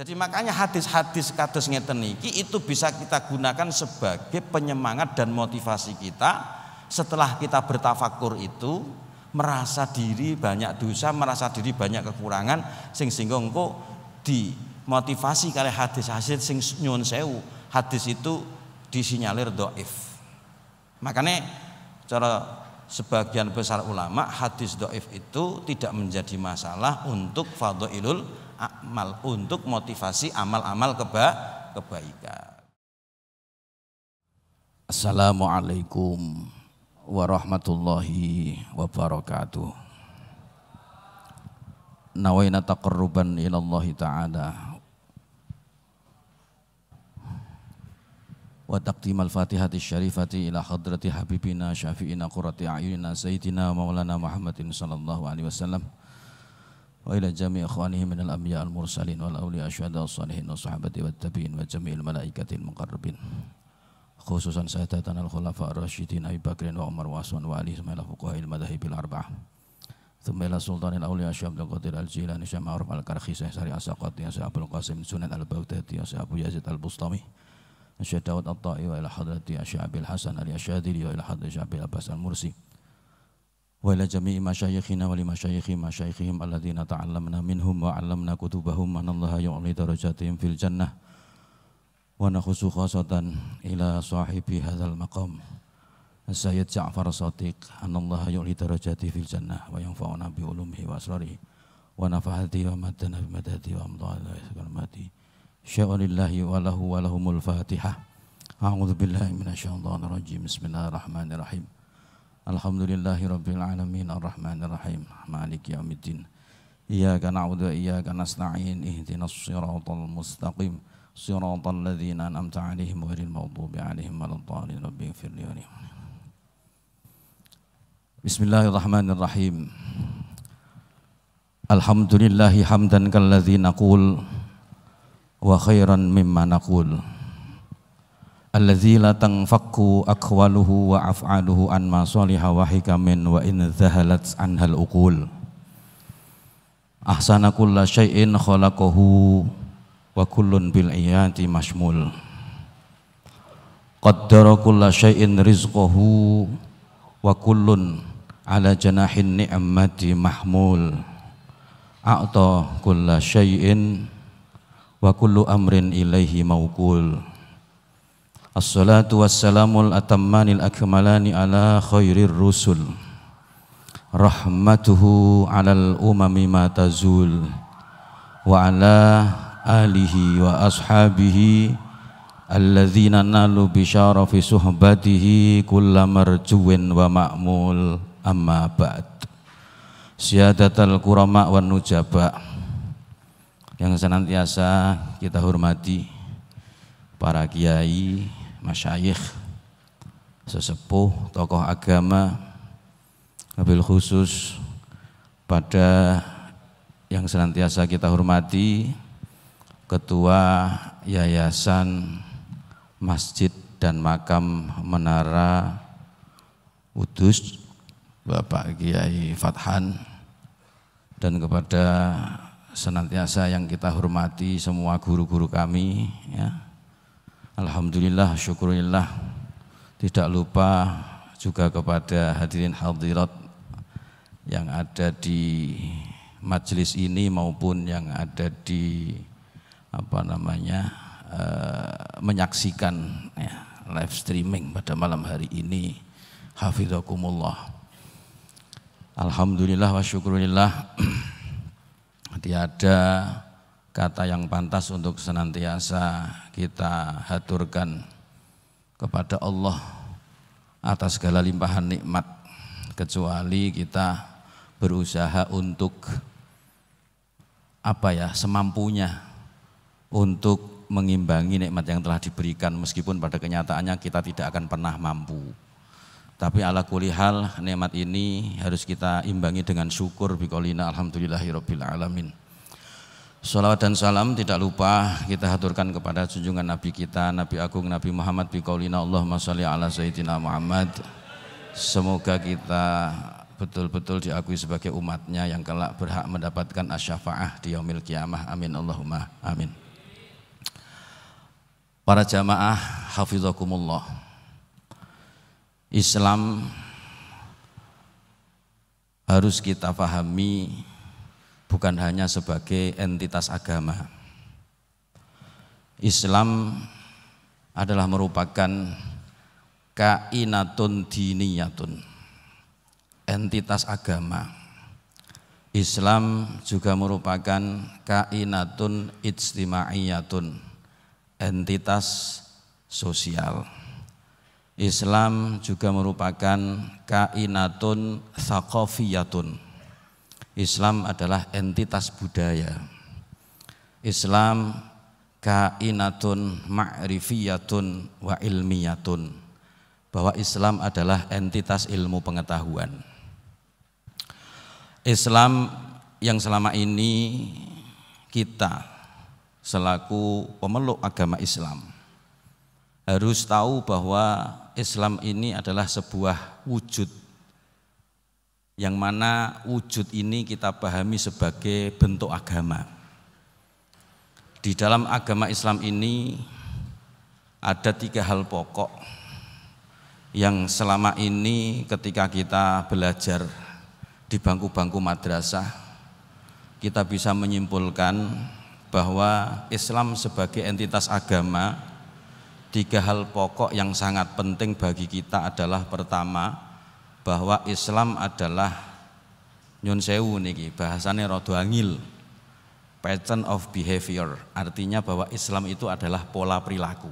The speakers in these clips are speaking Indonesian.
Jadi makanya hadis-hadis kados ngeten niki itu bisa kita gunakan sebagai penyemangat dan motivasi kita setelah kita bertafakur itu, merasa diri banyak dosa, merasa diri banyak kekurangan, sehingga engko dimotivasi kali hadis-hadis sing nyuwun sewu, hadis itu disinyalir dhaif. Makanya cara sebagian besar ulama hadis dhaif itu tidak menjadi masalah untuk fadhailul amal, untuk motivasi amal-amal kebaikan. Assalamualaikum warahmatullahi wabarakatuh. Nawaina taqarruban ila Allah ta'ala wa taqdimal fatihati syarifati ila hadrati habibina syafi'ina qurrati a'yunina sayyidina maulana Muhammadin sallallahu alaihi wasallam wa ila jami' ikhwanihi minal anbiya al mursalin wal awliya asyhadu as-salihin wa sahabati wat tabi'in wa jami'il malaikatil muqarrabin, khususan sayyidatan al khulafa ar-rasyidin Abi Bakrin wa Umar wa Utsman wa Ali ismail fuqahil madhahibil arba'ah, thumma ila sultanil awliya Syekh Abdul Qadir al-Jilani Syekh Ma'ruf al-Karhi Syekh Sari as-Saqati Syekh Abdul Qasim Sunan al-Baghdadi Syekh Abu Yazid al-Bustami Syekh Dawud at-Ta'i wa ila hadrati Syekh Abil Hasan al-Asyadili wa ila hadrati Syekh Abil Abbas al-Mursi wa ila jami'i masyayikhina wa li masyayikhihim alladhina ta'allamna minhum wa 'allamna kutubahum anallaha yu'li darajatihim fil jannah wa nakhusu khasatan ila sahibi hadzal maqam Sayyid Ja'far Shadiq anallaha yu'li darajatihi fil jannah wa yanfa'una bi ulumihi wa asrarihi wa nafa'ati wa madana bi madadi wa amdalihi wa karamati sya'alillahi wa lahu wa lahumul fatihah. A'udzu billahi minasyaitonir rajim. Bismillahirrahmanirrahim. Alhamdulillahi rabbil alamin arrahmanir rahim maliki yaumiddin. Iyyaka na'budu wa iyyaka nasta'in ihdinas siratal mustaqim siratal ladzina an'amta 'alaihim ghairil maghdubi 'alaihim waladdallin. Rabbighfirli wa li. Bismillahirrahmanirrahim. Alhamdulillahi hamdan kalladzi naqul wa khairan mimma naqul alladzi la tanfakku aqwaluhu wa af'aluhu an ma salihah wa hikamin wa in zahalat anhal uqul ahsana kulla syai'in khalaqahu wa kullun bil iyati mashmul qaddara kulla syai'in rizqahu wa kullun ala janahin ni'mati mahmul a'ta kulla syai'in wa kullu amrin ilaihi mawkul. Assalatu wassalamul atammanil akmalani ala khairir rusul rahmatuhu alal umami ma tazul wa ala alihi wa ashabihi alladzina nalu bisyarafi suhbatihi kulla marjuwin wa ma'mul amma ba'd. Siyadatal kurama wan nujaba yang senantiasa kita hormati, para kiai, masyayikh, sesepuh, tokoh agama, wabil khusus pada yang senantiasa kita hormati, Ketua Yayasan Masjid dan Makam Menara Udus, Bapak Kiai Fathan, dan kepada senantiasa yang kita hormati semua guru-guru kami, ya. Alhamdulillah, syukurillah. Tidak lupa juga kepada hadirin hadirat yang ada di majelis ini maupun yang ada di menyaksikan, ya, live streaming pada malam hari ini. Hafizakumullah. Alhamdulillah wa syukurillah. Tiada kata yang pantas untuk senantiasa kita haturkan kepada Allah atas segala limpahan nikmat, kecuali kita berusaha untuk semampunya untuk mengimbangi nikmat yang telah diberikan, meskipun pada kenyataannya kita tidak akan pernah mampu. Tapi ala kulli hal, nikmat ini harus kita imbangi dengan syukur biqaulina alhamdulillahirabbil alamin. Shalawat dan salam tidak lupa kita haturkan kepada junjungan Nabi kita, Nabi Agung Nabi Muhammad biqaulina Allahumma shalli ala sayyidina Muhammad. Semoga kita betul-betul diakui sebagai umatnya yang kelak berhak mendapatkan asy-syafa'ah di yaumil qiyamah. Amin Allahumma amin. Para jamaah hafizakumullah. Islam harus kita pahami bukan hanya sebagai entitas agama. Islam adalah merupakan kainatun diniyatun, entitas agama. Islam juga merupakan kainatun ijtimaiyatun, entitas sosial. Islam juga merupakan kainatun thaqafiyatun. Islam adalah entitas budaya. Islam kainatun ma'rifiyatun wa ilmiyatun, bahwa Islam adalah entitas ilmu pengetahuan. Islam yang selama ini kita selaku pemeluk agama Islam harus tahu bahwa Islam ini adalah sebuah wujud, yang mana wujud ini kita pahami sebagai bentuk agama. Di dalam agama Islam ini ada 3 hal pokok yang selama ini ketika kita belajar di bangku-bangku madrasah kita bisa menyimpulkan bahwa Islam sebagai entitas agama, 3 hal pokok yang sangat penting bagi kita adalah: pertama, bahwa Islam adalah nyun sewu niki bahasane rada angil, pattern of behavior, artinya bahwa Islam itu adalah pola perilaku.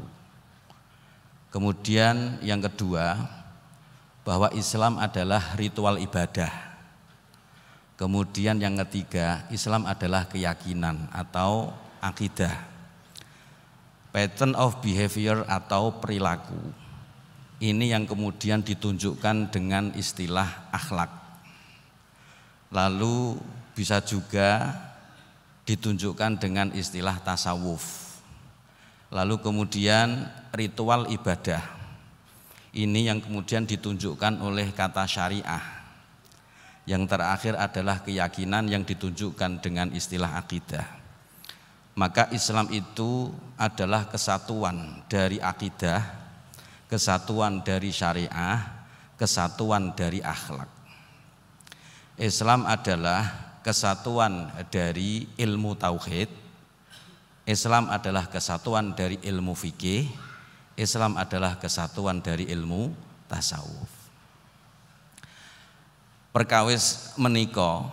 Kemudian yang kedua, bahwa Islam adalah ritual ibadah. Kemudian yang ketiga, Islam adalah keyakinan atau akidah. Pattern of behavior atau perilaku ini yang kemudian ditunjukkan dengan istilah akhlak. Lalu bisa juga ditunjukkan dengan istilah tasawuf. Lalu kemudian ritual ibadah ini yang kemudian ditunjukkan oleh kata syariah. Yang terakhir adalah keyakinan yang ditunjukkan dengan istilah akidah. Maka Islam itu adalah kesatuan dari akidah, kesatuan dari syariah, kesatuan dari akhlak. Islam adalah kesatuan dari ilmu tauhid, Islam adalah kesatuan dari ilmu fikih, Islam adalah kesatuan dari ilmu tasawuf. Perkawis menika,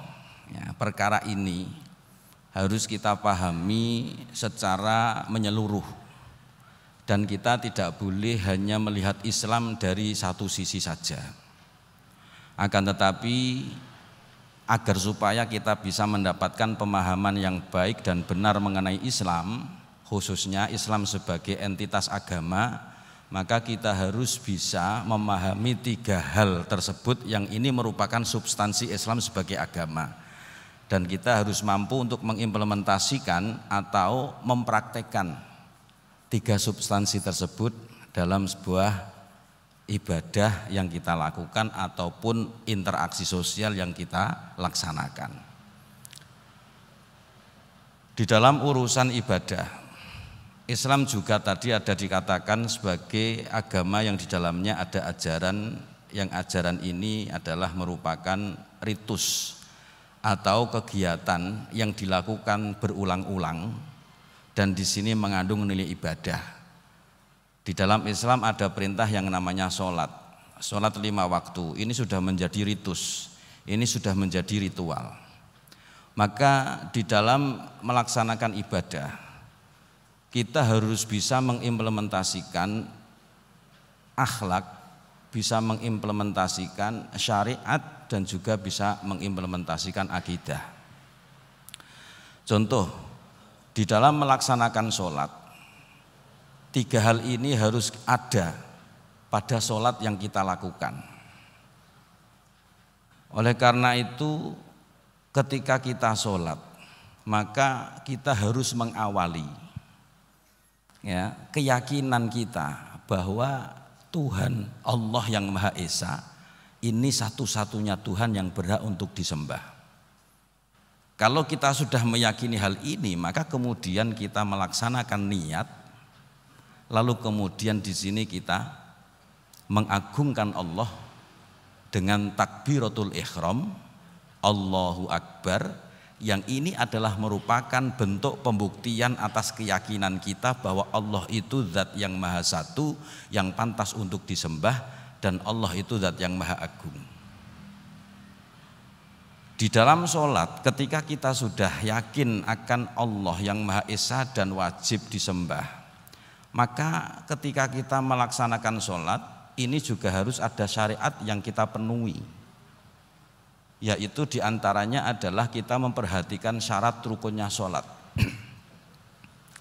ya, perkara ini harus kita pahami secara menyeluruh, dan kita tidak boleh hanya melihat Islam dari satu sisi saja. Akan tetapi agar supaya kita bisa mendapatkan pemahaman yang baik dan benar mengenai Islam, khususnya Islam sebagai entitas agama, maka kita harus bisa memahami 3 hal tersebut yang ini merupakan substansi Islam sebagai agama. Dan kita harus mampu untuk mengimplementasikan atau mempraktekkan 3 substansi tersebut dalam sebuah ibadah yang kita lakukan ataupun interaksi sosial yang kita laksanakan. Di dalam urusan ibadah, Islam juga tadi ada dikatakan sebagai agama yang di dalamnya ada ajaran, yang ajaran ini adalah merupakan ritus atau kegiatan yang dilakukan berulang-ulang dan di sini mengandung nilai ibadah. Di dalam Islam ada perintah yang namanya sholat 5 waktu, ini sudah menjadi ritus, ini sudah menjadi ritual. Maka di dalam melaksanakan ibadah kita harus bisa mengimplementasikan akhlak, bisa mengimplementasikan syariat, dan juga bisa mengimplementasikan akidah. Contoh, di dalam melaksanakan sholat, 3 hal ini harus ada pada sholat yang kita lakukan. Oleh karena itu, ketika kita sholat, maka kita harus mengawali, ya, keyakinan kita bahwa Tuhan Allah yang Maha Esa ini satu-satunya Tuhan yang berhak untuk disembah. Kalau kita sudah meyakini hal ini, maka kemudian kita melaksanakan niat, Lalu kemudian di sini kita mengagungkan Allah dengan takbiratul ihram, Allahu Akbar, yang ini adalah merupakan bentuk pembuktian atas keyakinan kita bahwa Allah itu zat yang maha satu, yang pantas untuk disembah, dan Allah itu zat yang maha agung. Di dalam sholat, ketika kita sudah yakin akan Allah yang Maha Esa dan wajib disembah, maka ketika kita melaksanakan sholat, ini juga harus ada syariat yang kita penuhi, yaitu diantaranya adalah kita memperhatikan syarat rukunnya sholat.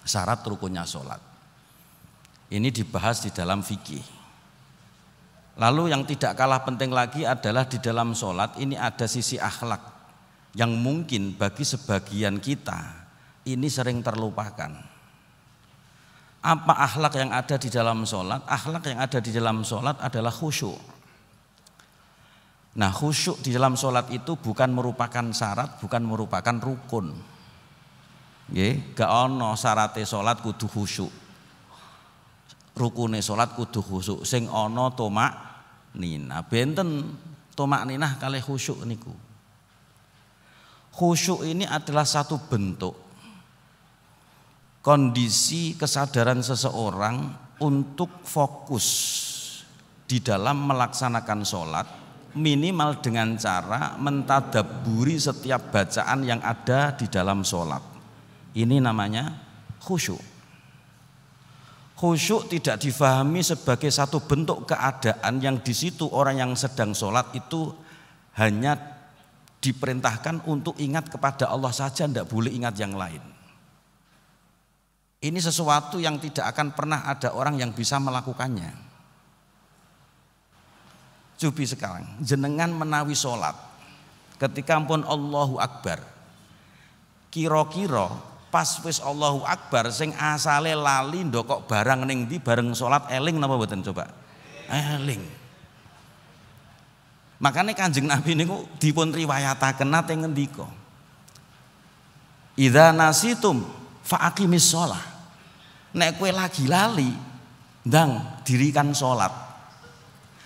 Syarat rukunnya sholat ini dibahas di dalam fikih. Lalu yang tidak kalah penting lagi adalah di dalam sholat ini ada sisi akhlak yang mungkin bagi sebagian kita ini sering terlupakan. Apa akhlak yang ada di dalam sholat? Akhlak yang ada di dalam sholat adalah khusyuk. Nah, khusyuk di dalam sholat itu bukan merupakan syarat, bukan merupakan rukun. Nggih, gak ono syarate sholat kudu khusyuk. Rukune sholat kudu khusyuk. Sing ono tomak nina. Benten tomak ninah kalih khusyuk niku. Khusyuk ini adalah satu bentuk kondisi kesadaran seseorang untuk fokus di dalam melaksanakan sholat, minimal dengan cara mentadabburi setiap bacaan yang ada di dalam sholat. Ini namanya khusyuk. Khusyuk tidak difahami sebagai satu bentuk keadaan yang di situ orang yang sedang sholat itu hanya diperintahkan untuk ingat kepada Allah saja, tidak boleh ingat yang lain. Ini sesuatu yang tidak akan pernah ada orang yang bisa melakukannya. Cobi sekarang, jenengan menawi sholat, ketika pun Allahu Akbar, kira-kira pas wis Allahu Akbar, sing asale lali ndokok barang ning ndi bareng sholat eling napa mboten coba? Eling. Makanya Kanjeng Nabi niku dipun riwayataken nate ngendika, idza nasitum fa aqimis shalah. Nek kowe lagi lali, ndang dirikan sholat.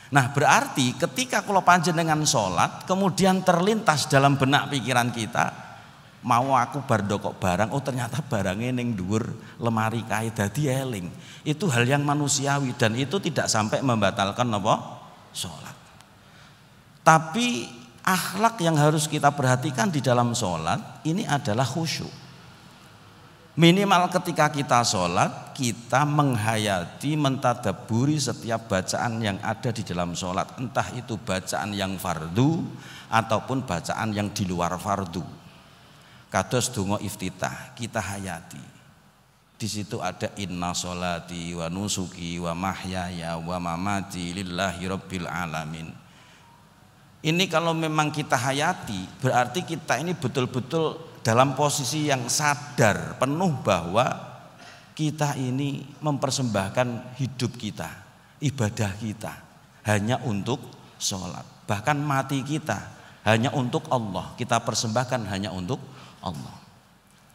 Nah, berarti ketika kula panjenengan sholat, kemudian terlintas dalam benak pikiran kita, mau aku bar ndokok barang, oh ternyata barangnya ning dhuwur lemari kae dadi eling. Itu hal yang manusiawi dan itu tidak sampai membatalkan apa? Sholat. Tapi akhlak yang harus kita perhatikan di dalam sholat ini adalah khusyuk. Minimal ketika kita sholat, kita menghayati, mentadabburi setiap bacaan yang ada di dalam sholat, entah itu bacaan yang fardu ataupun bacaan yang di luar fardu. Kados donga iftitah kita hayati. Di situ ada inna sholati wa nusuki wa mahyaya wa mamati lillahi rabbil alamin. Ini kalau memang kita hayati, berarti kita ini betul-betul dalam posisi yang sadar penuh bahwa kita ini mempersembahkan hidup kita, ibadah kita hanya untuk sholat. Bahkan mati kita hanya untuk Allah, kita persembahkan hanya untuk Allah.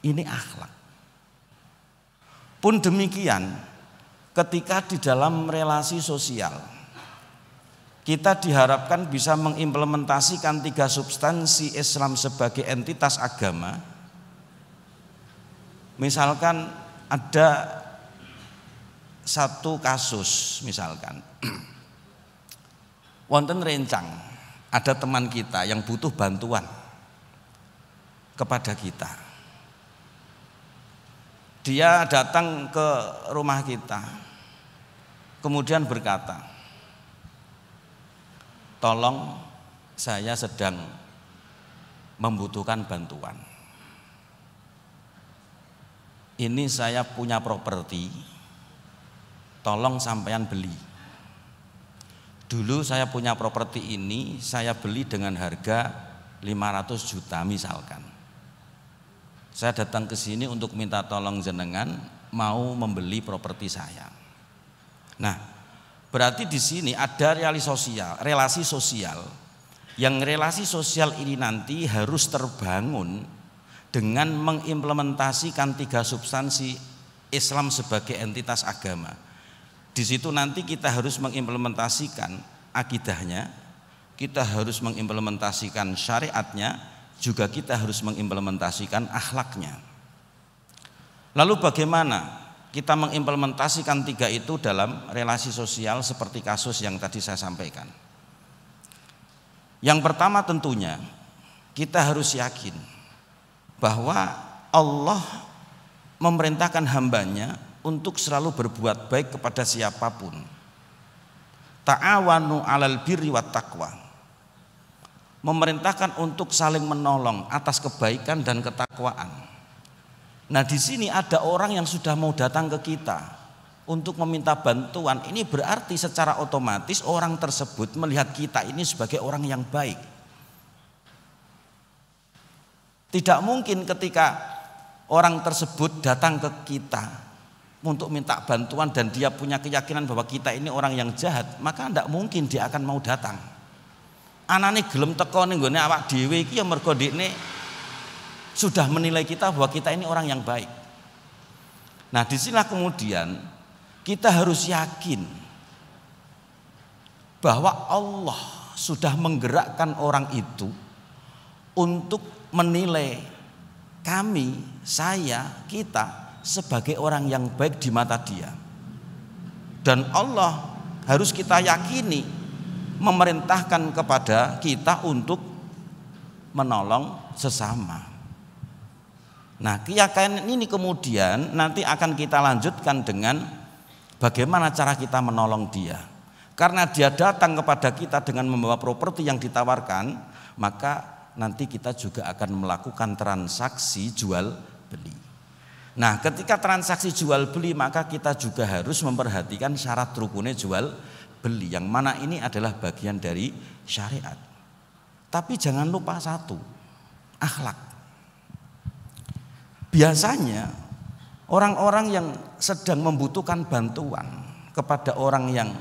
Ini akhlak. Pun demikian ketika di dalam relasi sosial, kita diharapkan bisa mengimplementasikan 3 substansi Islam sebagai entitas agama. Misalkan ada satu kasus, misalkan wonten rencang, ada teman kita yang butuh bantuan kepada kita. Dia datang ke rumah kita, kemudian berkata, tolong saya sedang membutuhkan bantuan. Ini saya punya properti, tolong sampean beli. Dulu saya punya properti ini, saya beli dengan harga 500 juta misalkan. Saya datang ke sini untuk minta tolong jenengan mau membeli properti saya. Nah, berarti di sini ada relasi sosial yang relasi sosial ini nanti harus terbangun dengan mengimplementasikan 3 substansi Islam sebagai entitas agama, Di situ nanti kita harus mengimplementasikan akidahnya, kita harus mengimplementasikan syariatnya, juga kita harus mengimplementasikan akhlaknya. Lalu bagaimana kita mengimplementasikan 3 itu dalam relasi sosial seperti kasus yang tadi saya sampaikan? Yang pertama tentunya kita harus yakin bahwa Allah memerintahkan hambanya untuk selalu berbuat baik kepada siapapun. Ta'awanu 'alal birri wat taqwa. Memerintahkan untuk saling menolong atas kebaikan dan ketakwaan. Nah, di sini ada orang yang sudah mau datang ke kita untuk meminta bantuan. Ini berarti secara otomatis orang tersebut melihat kita ini sebagai orang yang baik. Tidak mungkin ketika orang tersebut datang ke kita untuk minta bantuan dan dia punya keyakinan bahwa kita ini orang yang jahat, maka tidak mungkin dia akan mau datang. Anane gelem teko ning nggone awak dhewe iki ya mergo ndekne sudah menilai kita bahwa kita ini orang yang baik. Nah, disinilah kemudian kita harus yakin bahwa Allah sudah menggerakkan orang itu untuk menilai kami, saya, kita sebagai orang yang baik di mata Dia. Dan Allah harus kita yakini memerintahkan kepada kita untuk menolong sesama. Nah, keyakinan ini kemudian nanti akan kita lanjutkan dengan bagaimana cara kita menolong dia. Karena dia datang kepada kita dengan membawa properti yang ditawarkan, maka nanti kita juga akan melakukan transaksi jual beli. Nah, ketika transaksi jual beli, maka kita juga harus memperhatikan syarat rukunnya jual beli, yang mana ini adalah bagian dari syariat. Tapi jangan lupa satu, akhlak. Biasanya orang-orang yang sedang membutuhkan bantuan kepada orang yang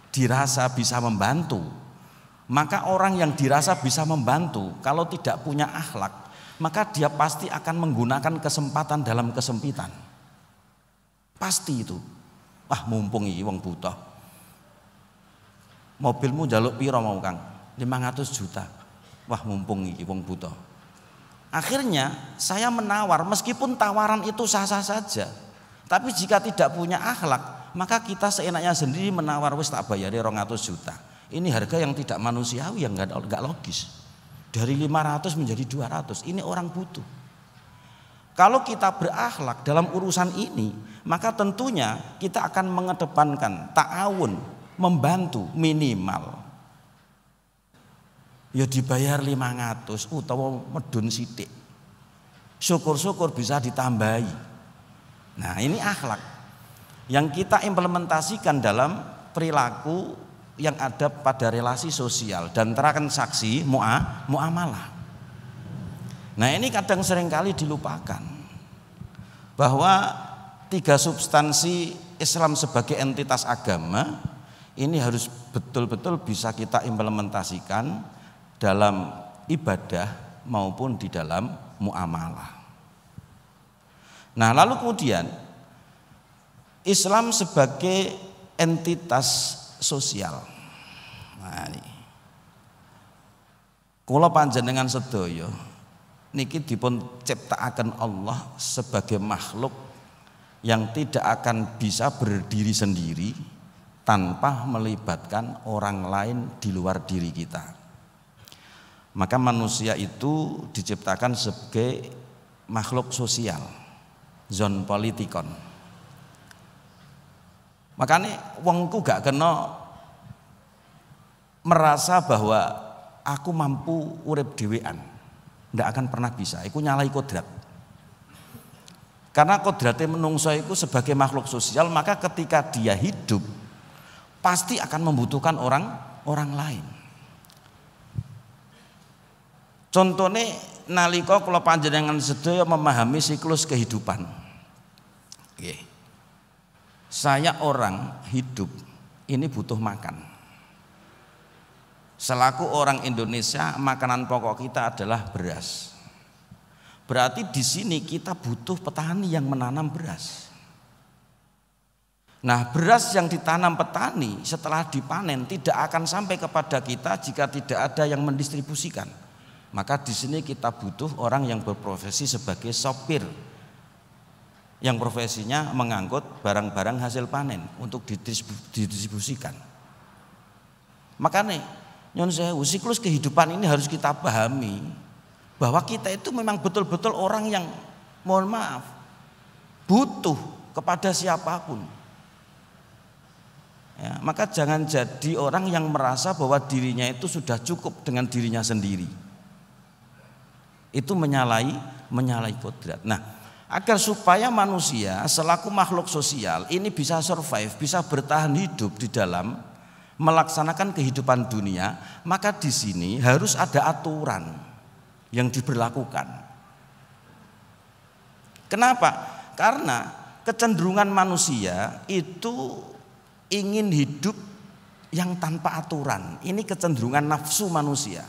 dirasa bisa membantu, maka orang yang dirasa bisa membantu kalau tidak punya akhlak, maka dia pasti akan menggunakan kesempatan dalam kesempitan. Pasti itu. Wah, mumpung iki wong butuh. Mobilmu njaluk piro mau Kang? 500 juta. Wah, mumpung iki wong butuh. Akhirnya saya menawar, meskipun tawaran itu sah-sah saja. Tapi jika tidak punya akhlak, maka kita seenaknya sendiri menawar, wis tak bayari 200 juta. Ini harga yang tidak manusiawi, yang enggak logis. Dari 500 menjadi 200, ini orang butuh. Kalau kita berakhlak dalam urusan ini, maka tentunya kita akan mengedepankan ta'awun, membantu minimal. Ya dibayar 500 utawa medun sithik. Syukur-syukur bisa ditambahi. Nah, ini akhlak yang kita implementasikan dalam perilaku yang ada pada relasi sosial dan transaksi muamalah. Nah, ini kadang seringkali dilupakan bahwa 3 substansi Islam sebagai entitas agama ini harus betul-betul bisa kita implementasikan dalam ibadah maupun di dalam muamalah. Nah, lalu kemudian Islam sebagai entitas sosial. Nah, ini kula panjenengan sedaya niki dipun ciptakaken Allah sebagai makhluk yang tidak akan bisa berdiri sendiri tanpa melibatkan orang lain di luar diri kita. Maka manusia itu diciptakan sebagai makhluk sosial, zon politikon. Makanya wongku gak kena merasa bahwa aku mampu urip dhewean, ndak akan pernah bisa. Iku nyalai kodrat. Karena kodratnya menungso iku sebagai makhluk sosial, maka ketika dia hidup pasti akan membutuhkan orang lain. Contohnya nalika kula panjenengan sedaya memahami siklus kehidupan. Nggih. Saya orang hidup ini butuh makan. Selaku orang Indonesia, makanan pokok kita adalah beras. Berarti di sini kita butuh petani yang menanam beras. Nah, beras yang ditanam petani setelah dipanen tidak akan sampai kepada kita jika tidak ada yang mendistribusikan. Maka di sini kita butuh orang yang berprofesi sebagai sopir, yang profesinya mengangkut barang-barang hasil panen untuk didistribusikan. Makanya nyun sewu, siklus kehidupan ini harus kita pahami bahwa kita itu memang betul-betul orang yang, mohon maaf, butuh kepada siapapun. Ya, maka jangan jadi orang yang merasa bahwa dirinya itu sudah cukup dengan dirinya sendiri. Itu menyalahi kodrat. Nah, agar supaya manusia selaku makhluk sosial ini bisa survive, bisa bertahan hidup di dalam melaksanakan kehidupan dunia, maka di sini harus ada aturan yang diberlakukan. Kenapa? Karena kecenderungan manusia itu ingin hidup yang tanpa aturan. Ini kecenderungan nafsu manusia.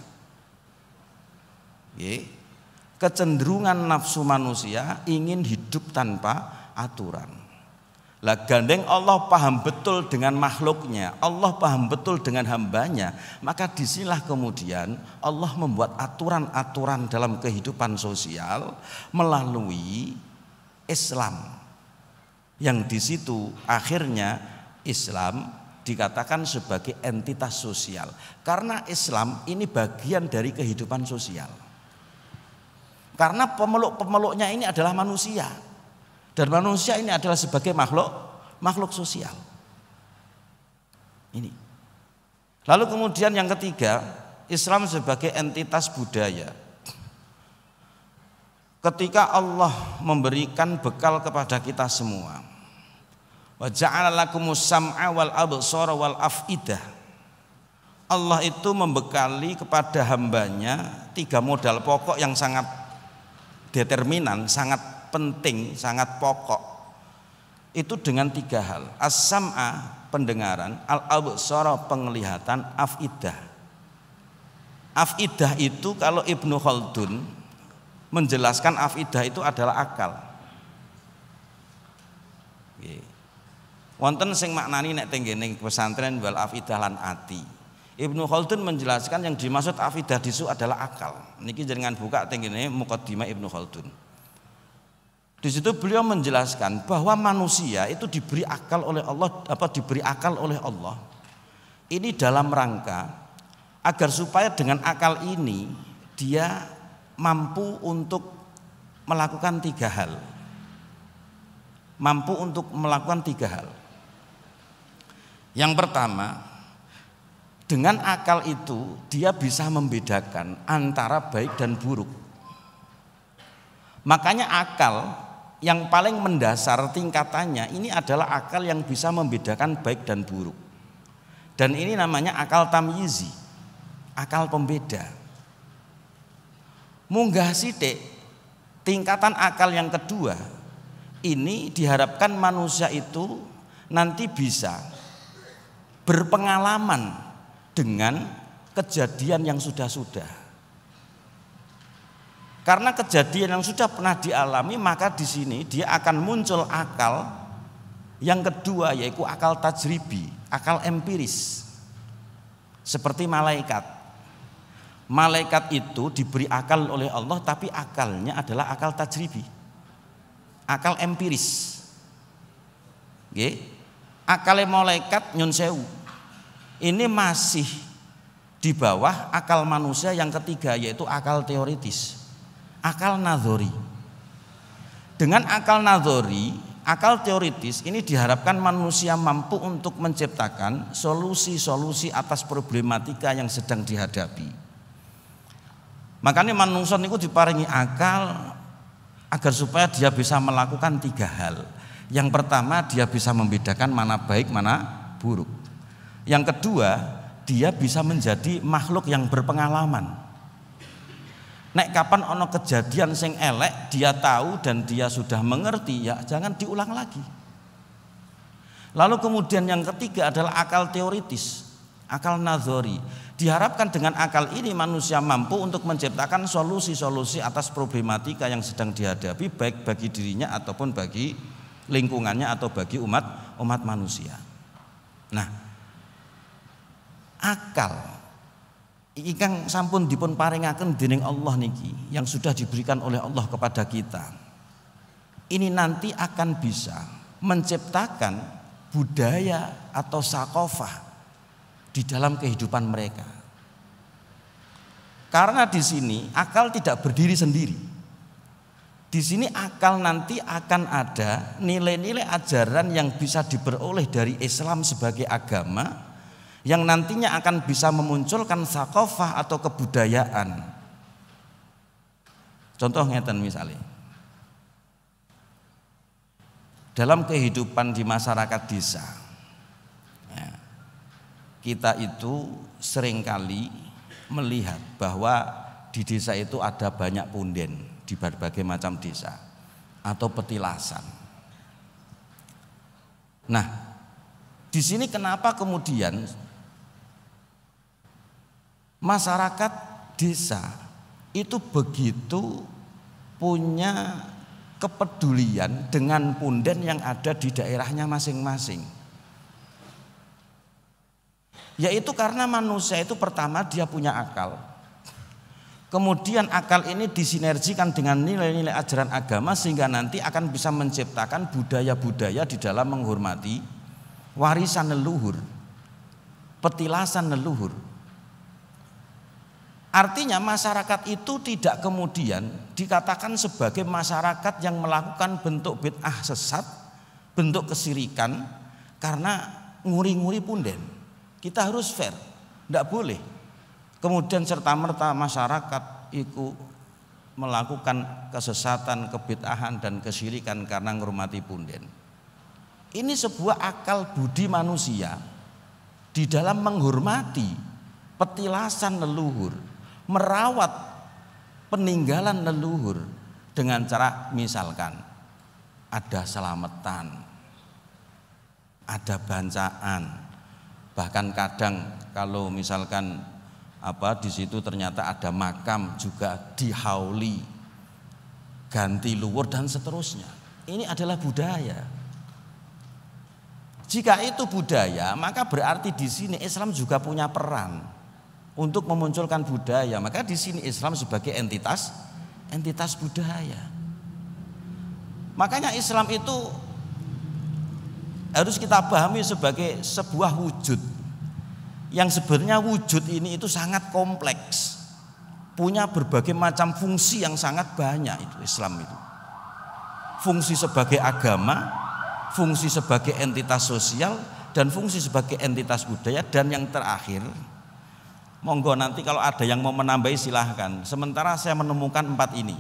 Kecenderungan nafsu manusia ingin hidup tanpa aturan. Lah gandeng Allah paham betul dengan makhluknya, Allah paham betul dengan hambanya, maka disinilah kemudian Allah membuat aturan-aturan dalam kehidupan sosial melalui Islam, yang di situ akhirnya Islam dikatakan sebagai entitas sosial, karena Islam ini bagian dari kehidupan sosial. Karena pemeluk-pemeluknya ini adalah manusia, dan manusia ini adalah sebagai makhluk sosial. Ini. Lalu kemudian yang ketiga, Islam sebagai entitas budaya. Ketika Allah memberikan bekal kepada kita semua, wa ja'ala lakumus sam'a wal absara wal af'idah. Allah itu membekali kepada hambanya 3 modal pokok yang sangat determinan, sangat penting, sangat pokok. Itu dengan 3 hal. As-sam'a, pendengaran, al-absara, penglihatan, af'idah. Af'idah itu kalau Ibnu Khaldun menjelaskan af'idah itu adalah akal. Wonten sing maknani nek tenggene pesantren wal afidah lan ati. Ibnu Khaldun menjelaskan yang dimaksud afidah disu adalah akal. Niki jenengan buka tenggene Muqaddimah Ibnu Khaldun. Di situ beliau menjelaskan bahwa manusia itu diberi akal oleh Allah, Ini dalam rangka agar supaya dengan akal ini dia mampu untuk melakukan 3 hal. Mampu untuk melakukan 3 hal. Yang pertama, dengan akal itu dia bisa membedakan antara baik dan buruk. Makanya akal yang paling mendasar tingkatannya ini adalah akal yang bisa membedakan baik dan buruk. Dan ini namanya akal tamyizi, akal pembeda. Munggah sithik tingkatan akal yang kedua, ini diharapkan manusia itu nanti bisa berpengalaman dengan kejadian yang sudah-sudah. Karena kejadian yang sudah pernah dialami, maka di sini dia akan muncul akal yang kedua, yaitu akal tajribi, akal empiris. Seperti malaikat. Malaikat itu diberi akal oleh Allah, tapi akalnya adalah akal tajribi, akal empiris. Akal malaikat nyun sewu ini masih di bawah akal manusia yang ketiga, yaitu akal teoritis, akal nadhori. Dengan akal nadhori, akal teoritis ini diharapkan manusia mampu untuk menciptakan solusi-solusi atas problematika yang sedang dihadapi. Makanya manusia itu diparingi akal agar supaya dia bisa melakukan 3 hal. Yang pertama, dia bisa membedakan mana baik mana buruk. Yang kedua, dia bisa menjadi makhluk yang berpengalaman. Nek kapan ono kejadian sing elek dia tahu dan dia sudah mengerti, ya jangan diulang lagi. Lalu kemudian yang ketiga adalah akal teoritis, akal nazori. Diharapkan dengan akal ini manusia mampu untuk menciptakan solusi-solusi atas problematika yang sedang dihadapi, baik bagi dirinya ataupun bagi lingkungannya atau bagi umat umat manusia. Nah, akal ingkang sampun dipun paringaken dening Allah niki yang sudah diberikan oleh Allah kepada kita. Ini nanti akan bisa menciptakan budaya atau sakofah di dalam kehidupan mereka. Karena di sini akal tidak berdiri sendiri. Di sini akal nanti akan ada nilai-nilai ajaran yang bisa diperoleh dari Islam sebagai agama yang nantinya akan bisa memunculkan sakofah atau kebudayaan. Contoh ngeten misalnya, dalam kehidupan di masyarakat desa, ya, kita itu seringkali melihat bahwa di desa itu ada banyak punden di berbagai macam desa atau petilasan. Nah, di sini kenapa kemudian masyarakat desa itu begitu punya kepedulian dengan punden yang ada di daerahnya masing-masing? Yaitu karena manusia itu pertama dia punya akal. Kemudian akal ini disinergikan dengan nilai-nilai ajaran agama sehingga nanti akan bisa menciptakan budaya-budaya di dalam menghormati warisan leluhur, petilasan leluhur. Artinya masyarakat itu tidak kemudian dikatakan sebagai masyarakat yang melakukan bentuk bid'ah sesat, bentuk kesirikan karena nguri-nguri punden. Kita harus fair, tidak boleh kemudian serta-merta masyarakat itu melakukan kesesatan, kebid'ahan dan kesyirikan karena menghormati punden. Ini sebuah akal budi manusia di dalam menghormati petilasan leluhur, merawat peninggalan leluhur dengan cara misalkan ada selamatan, ada bancaan, bahkan kadang kalau misalkan di situ ternyata ada makam juga dihauli, ganti luhur dan seterusnya. Ini adalah budaya. Jika itu budaya, maka berarti di sini Islam juga punya peran untuk memunculkan budaya. Maka di sini Islam sebagai entitas budaya. Makanya Islam itu harus kita pahami sebagai sebuah wujud yang sebenarnya wujud ini itu sangat kompleks, punya berbagai macam fungsi yang sangat banyak. Itu Islam itu fungsi sebagai agama, fungsi sebagai entitas sosial, dan fungsi sebagai entitas budaya. Dan yang terakhir, monggo nanti kalau ada yang mau menambahi silahkan. Sementara saya menemukan 4 ini,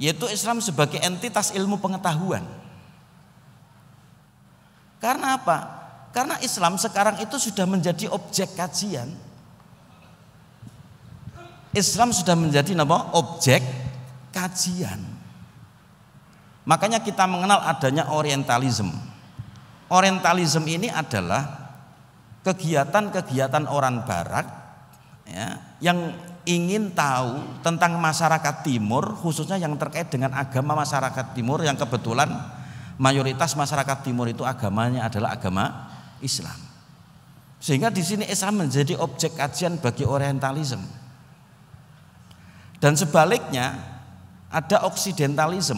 yaitu Islam sebagai entitas ilmu pengetahuan. Karena apa? Karena Islam sekarang itu sudah menjadi objek kajian. Islam sudah menjadi objek kajian. Makanya kita mengenal adanya orientalism. Orientalism ini adalah kegiatan-kegiatan orang barat ya, yang ingin tahu tentang masyarakat timur, khususnya yang terkait dengan agama masyarakat timur, yang kebetulan mayoritas masyarakat timur itu agamanya adalah agama Islam. Sehingga di sini Islam menjadi objek kajian bagi orientalism. Dan sebaliknya ada oksidentalism,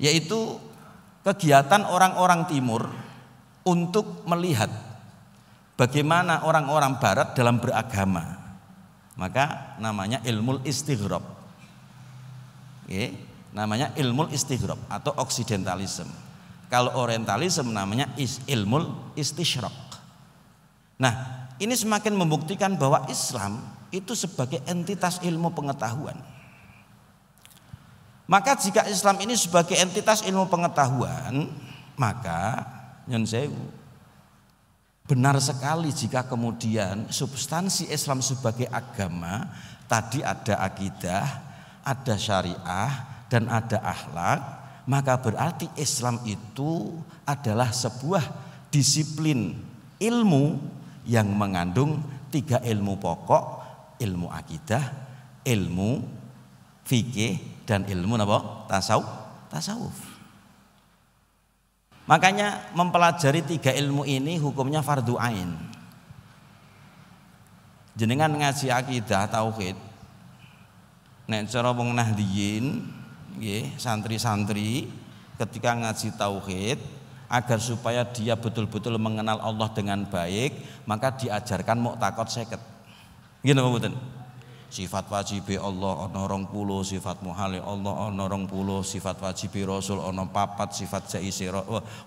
yaitu kegiatan orang-orang timur untuk melihat bagaimana orang-orang barat dalam beragama. Maka namanya ilmu istighrab. Namanya ilmu istighrab atau oksidentalism. Kalau orientalism namanya ilmu istisyraq. Nah, ini semakin membuktikan bahwa Islam itu sebagai entitas ilmu pengetahuan. Maka jika Islam ini sebagai entitas ilmu pengetahuan, maka nyun sewu, benar sekali jika kemudian substansi Islam sebagai agama tadi ada akidah, ada syariah, dan ada akhlak. Maka berarti Islam itu adalah sebuah disiplin ilmu yang mengandung 3 ilmu pokok: ilmu akidah, ilmu fikih, dan ilmu tasawuf. Makanya mempelajari 3 ilmu ini hukumnya fardu ain. Jenengan ngaji akidah tauhid, nek cara wong Nahdliyin nggih, santri-santri ketika ngaji tauhid agar supaya dia betul-betul mengenal Allah dengan baik, maka diajarkan muktakot 50. Nggih napa mboten? Sifat wajib Allah ana 20, sifat muhale Allah ana 20, sifat wajib Rasul ana 4, sifat jaise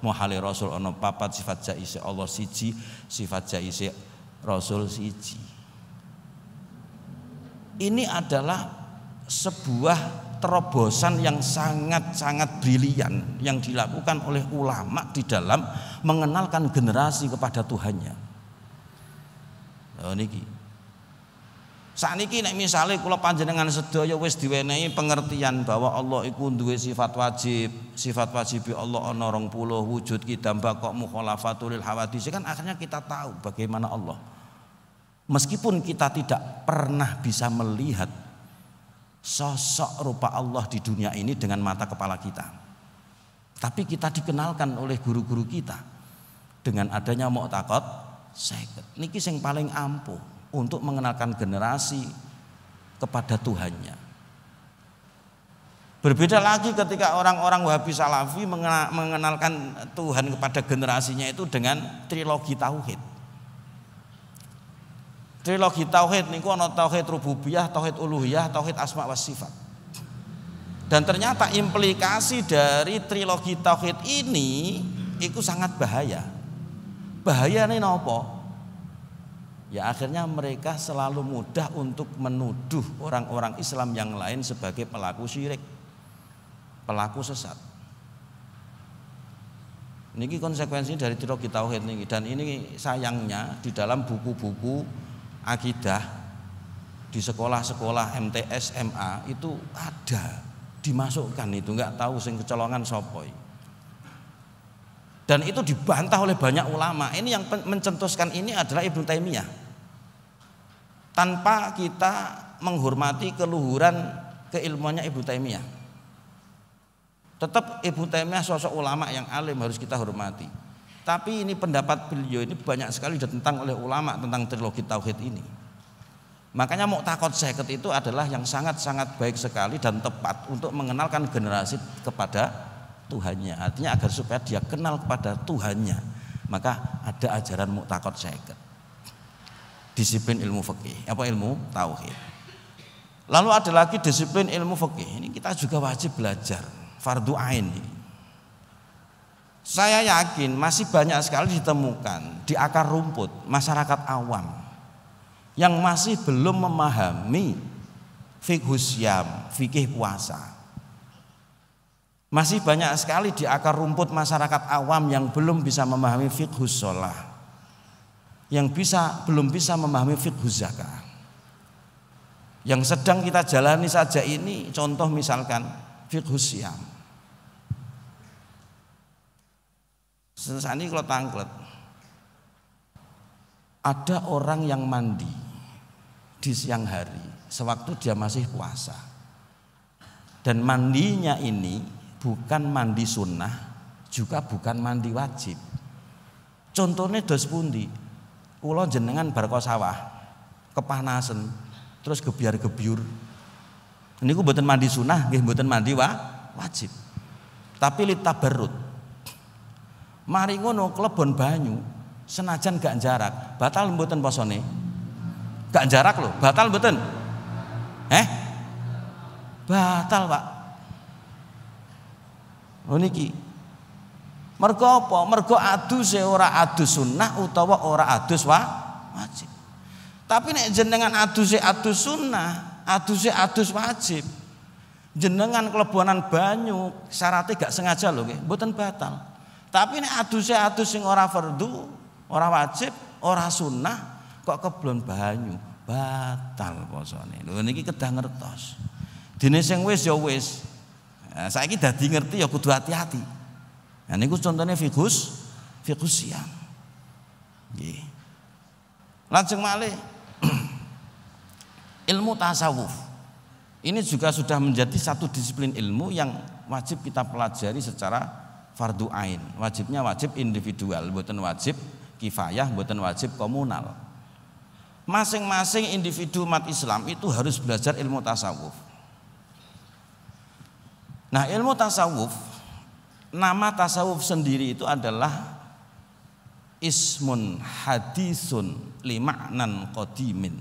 muhale Rasul ana 4, sifat jaise Allah 1, sifat jaise Rasul 1. Ini adalah sebuah terobosan yang sangat-sangat brilian yang dilakukan oleh ulama di dalam mengenalkan generasi kepada Tuhannya. Oh niki. Sakniki nek misale kula panjenengan sedaya wis diwenehi pengertian bahwa Allah iku duwe sifat wajib Allah ana 20, wujud kidam baqo mukhalafatul hawadits, kan akhirnya kita tahu bagaimana Allah. Meskipun kita tidak pernah bisa melihat sosok rupa Allah di dunia ini dengan mata kepala kita, tapi kita dikenalkan oleh guru-guru kita dengan adanya muktakot 50. Niki sing paling ampuh untuk mengenalkan generasi kepada Tuhannya. Berbeda lagi ketika orang-orang Wahabi Salafi mengenalkan Tuhan kepada generasinya itu dengan trilogi tauhid. Trilogi tauhid niku ana tauhid rububiyah, tauhid uluhiyah, tauhid asma wa sifat. Dan ternyata implikasi dari trilogi tauhid ini itu sangat bahaya. Bahayane napa? Ya akhirnya mereka selalu mudah untuk menuduh orang-orang Islam yang lain sebagai pelaku syirik, pelaku sesat. Niki konsekuensi dari trilogi tauhid niki, dan ini sayangnya di dalam buku-buku akidah di sekolah-sekolah MTS, MA itu ada dimasukkan, itu nggak tahu sing kecolongan sopoi. Dan itu dibantah oleh banyak ulama. Ini yang mencetuskan ini adalah Ibnu Taimiyah. Tanpa kita menghormati keluhuran keilmuannya Ibnu Taimiyah. Tetap Ibnu Taimiyah sosok ulama yang alim, harus kita hormati. Tapi ini pendapat beliau ini banyak sekali ditentang oleh ulama tentang trilogi tauhid ini. Makanya muktakot 50 itu adalah yang sangat-sangat baik sekali dan tepat untuk mengenalkan generasi kepada Tuhannya. Artinya agar supaya dia kenal kepada Tuhannya, maka ada ajaran muktakot 50. Disiplin ilmu fikih, apa ilmu tauhid. Lalu ada lagi disiplin ilmu fikih. Ini kita juga wajib belajar, fardu ain. Saya yakin masih banyak sekali ditemukan di akar rumput masyarakat awam yang masih belum memahami fiqhus syam, fikih puasa. Masih banyak sekali di akar rumput masyarakat awam yang belum bisa memahami fiqhus sholah, yang belum bisa memahami fiqhus zakah. Yang sedang kita jalani saja ini, contoh misalkan fiqhus syam. Sesani kalau tangklet, ada orang yang mandi di siang hari sewaktu dia masih puasa, dan mandinya ini bukan mandi sunnah, juga bukan mandi wajib. Contohnya dos pundi, kula jenengan bar ka sawah kepanasan terus gebyar-gebyur, niku mboten mandi sunnah, nggih mboten mandi wajib, tapi litabarrut. Mari ngono klebon banyu senajan gak jarak, batal mboten posone? Gak jarak lho, batal mboten? Batal, Pak. Oh niki. Mergo apa? Mergo aduse ora adus sunnah utawa ora adus wajib. Tapi nek jenengan aduse adus sunnah, aduse adus wajib, jenengan kelebonan banyu syaratnya gak sengaja lho nggih, mboten batal. Tapi nek aduse adus sing ora fardu, ora wajib, ora sunnah kok keblon banyu, batal posone. Lho niki kedah ngertos. Dene sing wis ya wis. Nah, saiki dadi ngerti ya kudu hati-hati. Nah niku contohnya fiqhus syam. Nggih. Lajeng malih ilmu tasawuf. Ini juga sudah menjadi satu disiplin ilmu yang wajib kita pelajari secara fardu ain. Wajibnya wajib individual, mboten wajib kifayah, mboten wajib komunal. Masing-masing individu umat Islam itu harus belajar ilmu tasawuf. Nah, ilmu tasawuf, nama tasawuf sendiri itu adalah ismun hadisun lima'nan qadimin.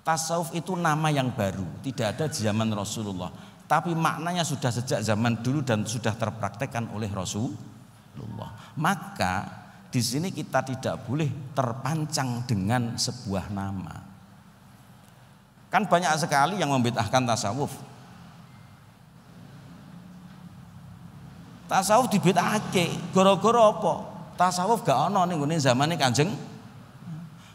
Tasawuf itu nama yang baru, tidak ada di zaman Rasulullah, tapi maknanya sudah sejak zaman dulu dan sudah terpraktekkan oleh Rasulullah. Maka di sini kita tidak boleh terpancang dengan sebuah nama. Kan banyak sekali yang membid'ahkan tasawuf. Tasawuf dibid'ahke gara-gara apa? Tasawuf gak ono ning ngene zamane Kanjeng.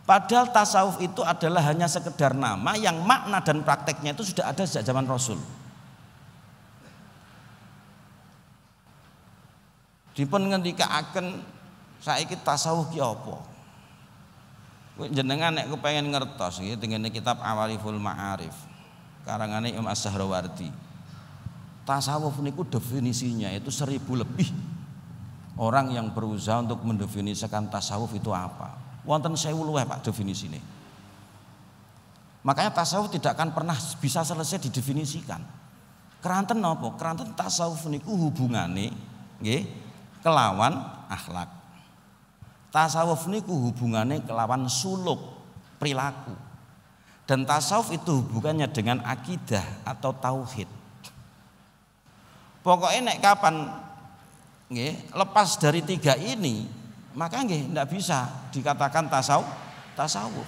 Padahal tasawuf itu adalah hanya sekedar nama yang makna dan prakteknya itu sudah ada sejak zaman Rasul. Dipun ngendikaaken saiki tasawuf ki apa? Kowe jenengan nek kepengin ngertos iki tengene kitab Awariful Ma'arif karangane Imam As-Sahrawardi. Tasawuf niku definisinya itu 1000 lebih orang yang berusaha untuk mendefinisikan tasawuf itu apa. Wonten 1000 luwih Pak definisine. Makanya tasawuf tidak akan pernah bisa selesai didefinisikan. Keranten napa? Keranten tasawuf niku hubungane nggih kelawan akhlak. Tasawuf niku hubungannya kelawan suluk, perilaku. Dan tasawuf itu hubungannya dengan akidah atau tauhid. Pokoknya nek kapan nggih lepas dari 3 ini, maka nggih ndak bisa dikatakan tasawuf.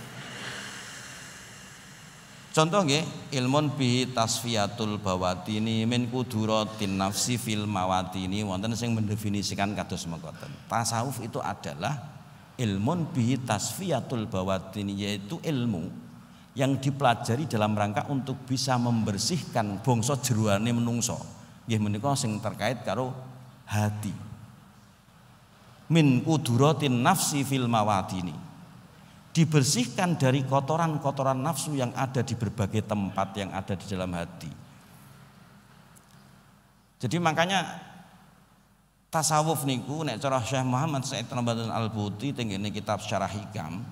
Contoh nggih, ilmun bihi tasfiyatul bawatini min kuduratin nafsi fil mawatini wonten sing mendefinisikan kados mekaten. Tasawuf itu adalah ilmun bihi tasfiyatul bawatini, yaitu ilmu yang dipelajari dalam rangka untuk bisa membersihkan bangsa jeroane menungso. Nggih menika sing terkait karo hati. Min kuduratin nafsi fil mawatini, dibersihkan dari kotoran-kotoran nafsu yang ada di berbagai tempat yang ada di dalam hati. Jadi makanya tasawuf niku nek cara Syekh Muhammad Said Ramadan Al-Buti tenggene kitab Syarah Hikam,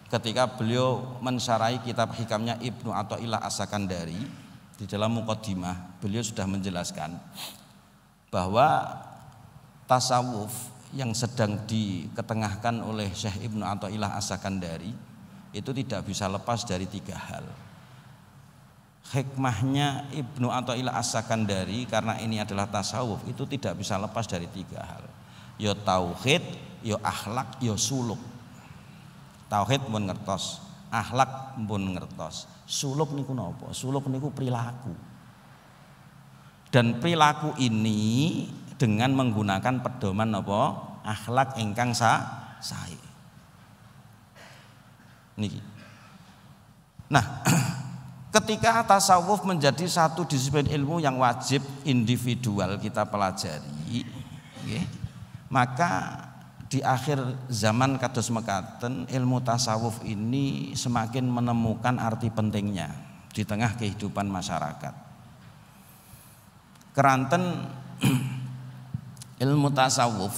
ketika beliau mensyarahi kitab hikamnya Ibnu Athaillah As-Sakandari, di dalam muqaddimah beliau sudah menjelaskan bahwa tasawuf yang sedang diketengahkan oleh Syekh Ibnu Athaillah As-Sakandari itu tidak bisa lepas dari 3 hal. Hikmahnya Ibnu Athaillah As-Sakandari karena ini adalah tasawuf itu tidak bisa lepas dari 3 hal. Ya tauhid, ya akhlak, ya suluk. Tauhid pun ngertos, akhlak pun ngertos. Suluk niku napa? Suluk niku perilaku. Dan perilaku ini dengan menggunakan pedoman apa? Akhlak ingkang sae. Niki. Nah, ketika tasawuf menjadi satu disiplin ilmu yang wajib individual kita pelajari, maka di akhir zaman kados mekaten ilmu tasawuf ini semakin menemukan arti pentingnya di tengah kehidupan masyarakat. Keranten ilmu tasawuf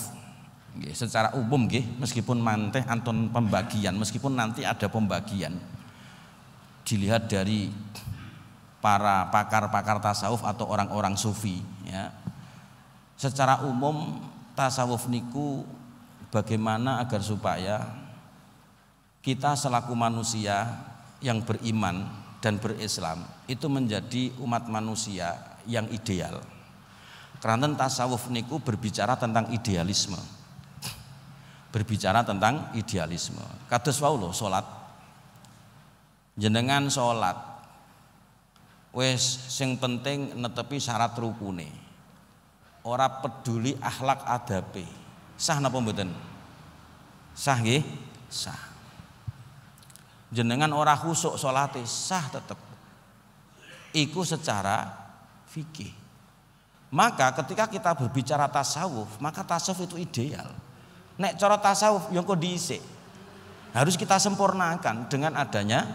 secara umum meskipun manteh anton pembagian, meskipun nanti ada pembagian dilihat dari para pakar-pakar tasawuf atau orang-orang sufi ya. Secara umum tasawuf niku bagaimana agar supaya kita selaku manusia yang beriman dan berislam itu menjadi umat manusia yang ideal. Karena tasawuf niku berbicara tentang idealisme. Berbicara tentang idealisme. Kados wau lho salat. Jenengan salat wis sing penting netepi syarat rukune. Ora peduli akhlak adabe. Sah napa mboten? Sah nggih? Sah. Jenengan ora khusuk salate sah tetep. Iku secara fikih. Maka ketika kita berbicara tasawuf, maka tasawuf itu ideal. Nek cara tasawuf yang kok dhisik harus kita sempurnakan dengan adanya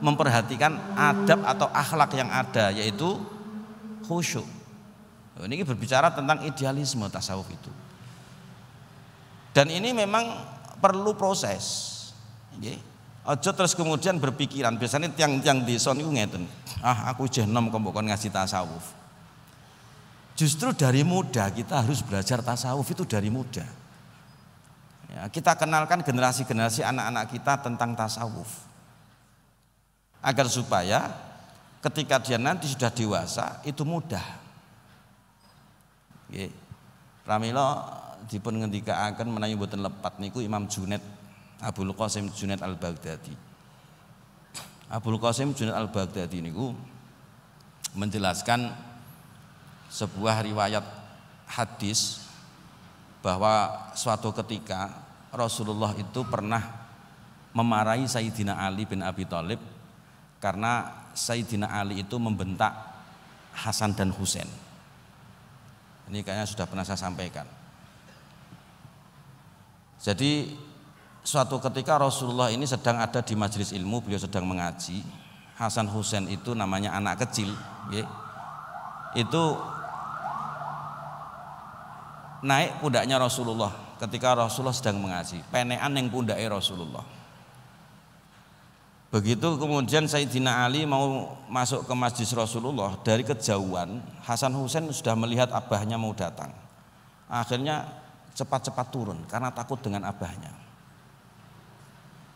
memperhatikan adab atau akhlak yang ada, yaitu khusyuk. Ini berbicara tentang idealisme tasawuf itu. Dan ini memang perlu proses. Nggih. Aja terus kemudian berpikiran, biasanya tiang-tiang desa niku ngeten. Aku jeh enom kok mbok ngaji tasawuf. Justru dari muda kita harus belajar tasawuf itu dari muda. Ya, kita kenalkan generasi-generasi anak-anak kita tentang tasawuf. Agar supaya ketika dia nanti sudah dewasa itu mudah. Nggih. Pramila dipun ngendikaaken menawi mboten lepat niku Imam Junaid Abul Qasim Junaid Al-Baghdadi. Abul Qasim Junaid Al-Baghdadi niku menjelaskan sebuah riwayat hadis bahwa suatu ketika Rasulullah itu pernah memarahi Sayyidina Ali bin Abi Thalib karena Sayyidina Ali itu membentak Hasan dan Husain. Ini kayaknya sudah pernah saya sampaikan. Jadi suatu ketika Rasulullah ini sedang ada di majelis ilmu, beliau sedang mengaji. Hasan Husain itu namanya anak kecil, ya. Itu naik pundaknya Rasulullah ketika Rasulullah sedang mengaji, penekan yang pundaknya Rasulullah. Begitu kemudian Sayyidina Ali mau masuk ke masjid Rasulullah, dari kejauhan Hasan Husain sudah melihat abahnya mau datang. Akhirnya cepat-cepat turun karena takut dengan abahnya.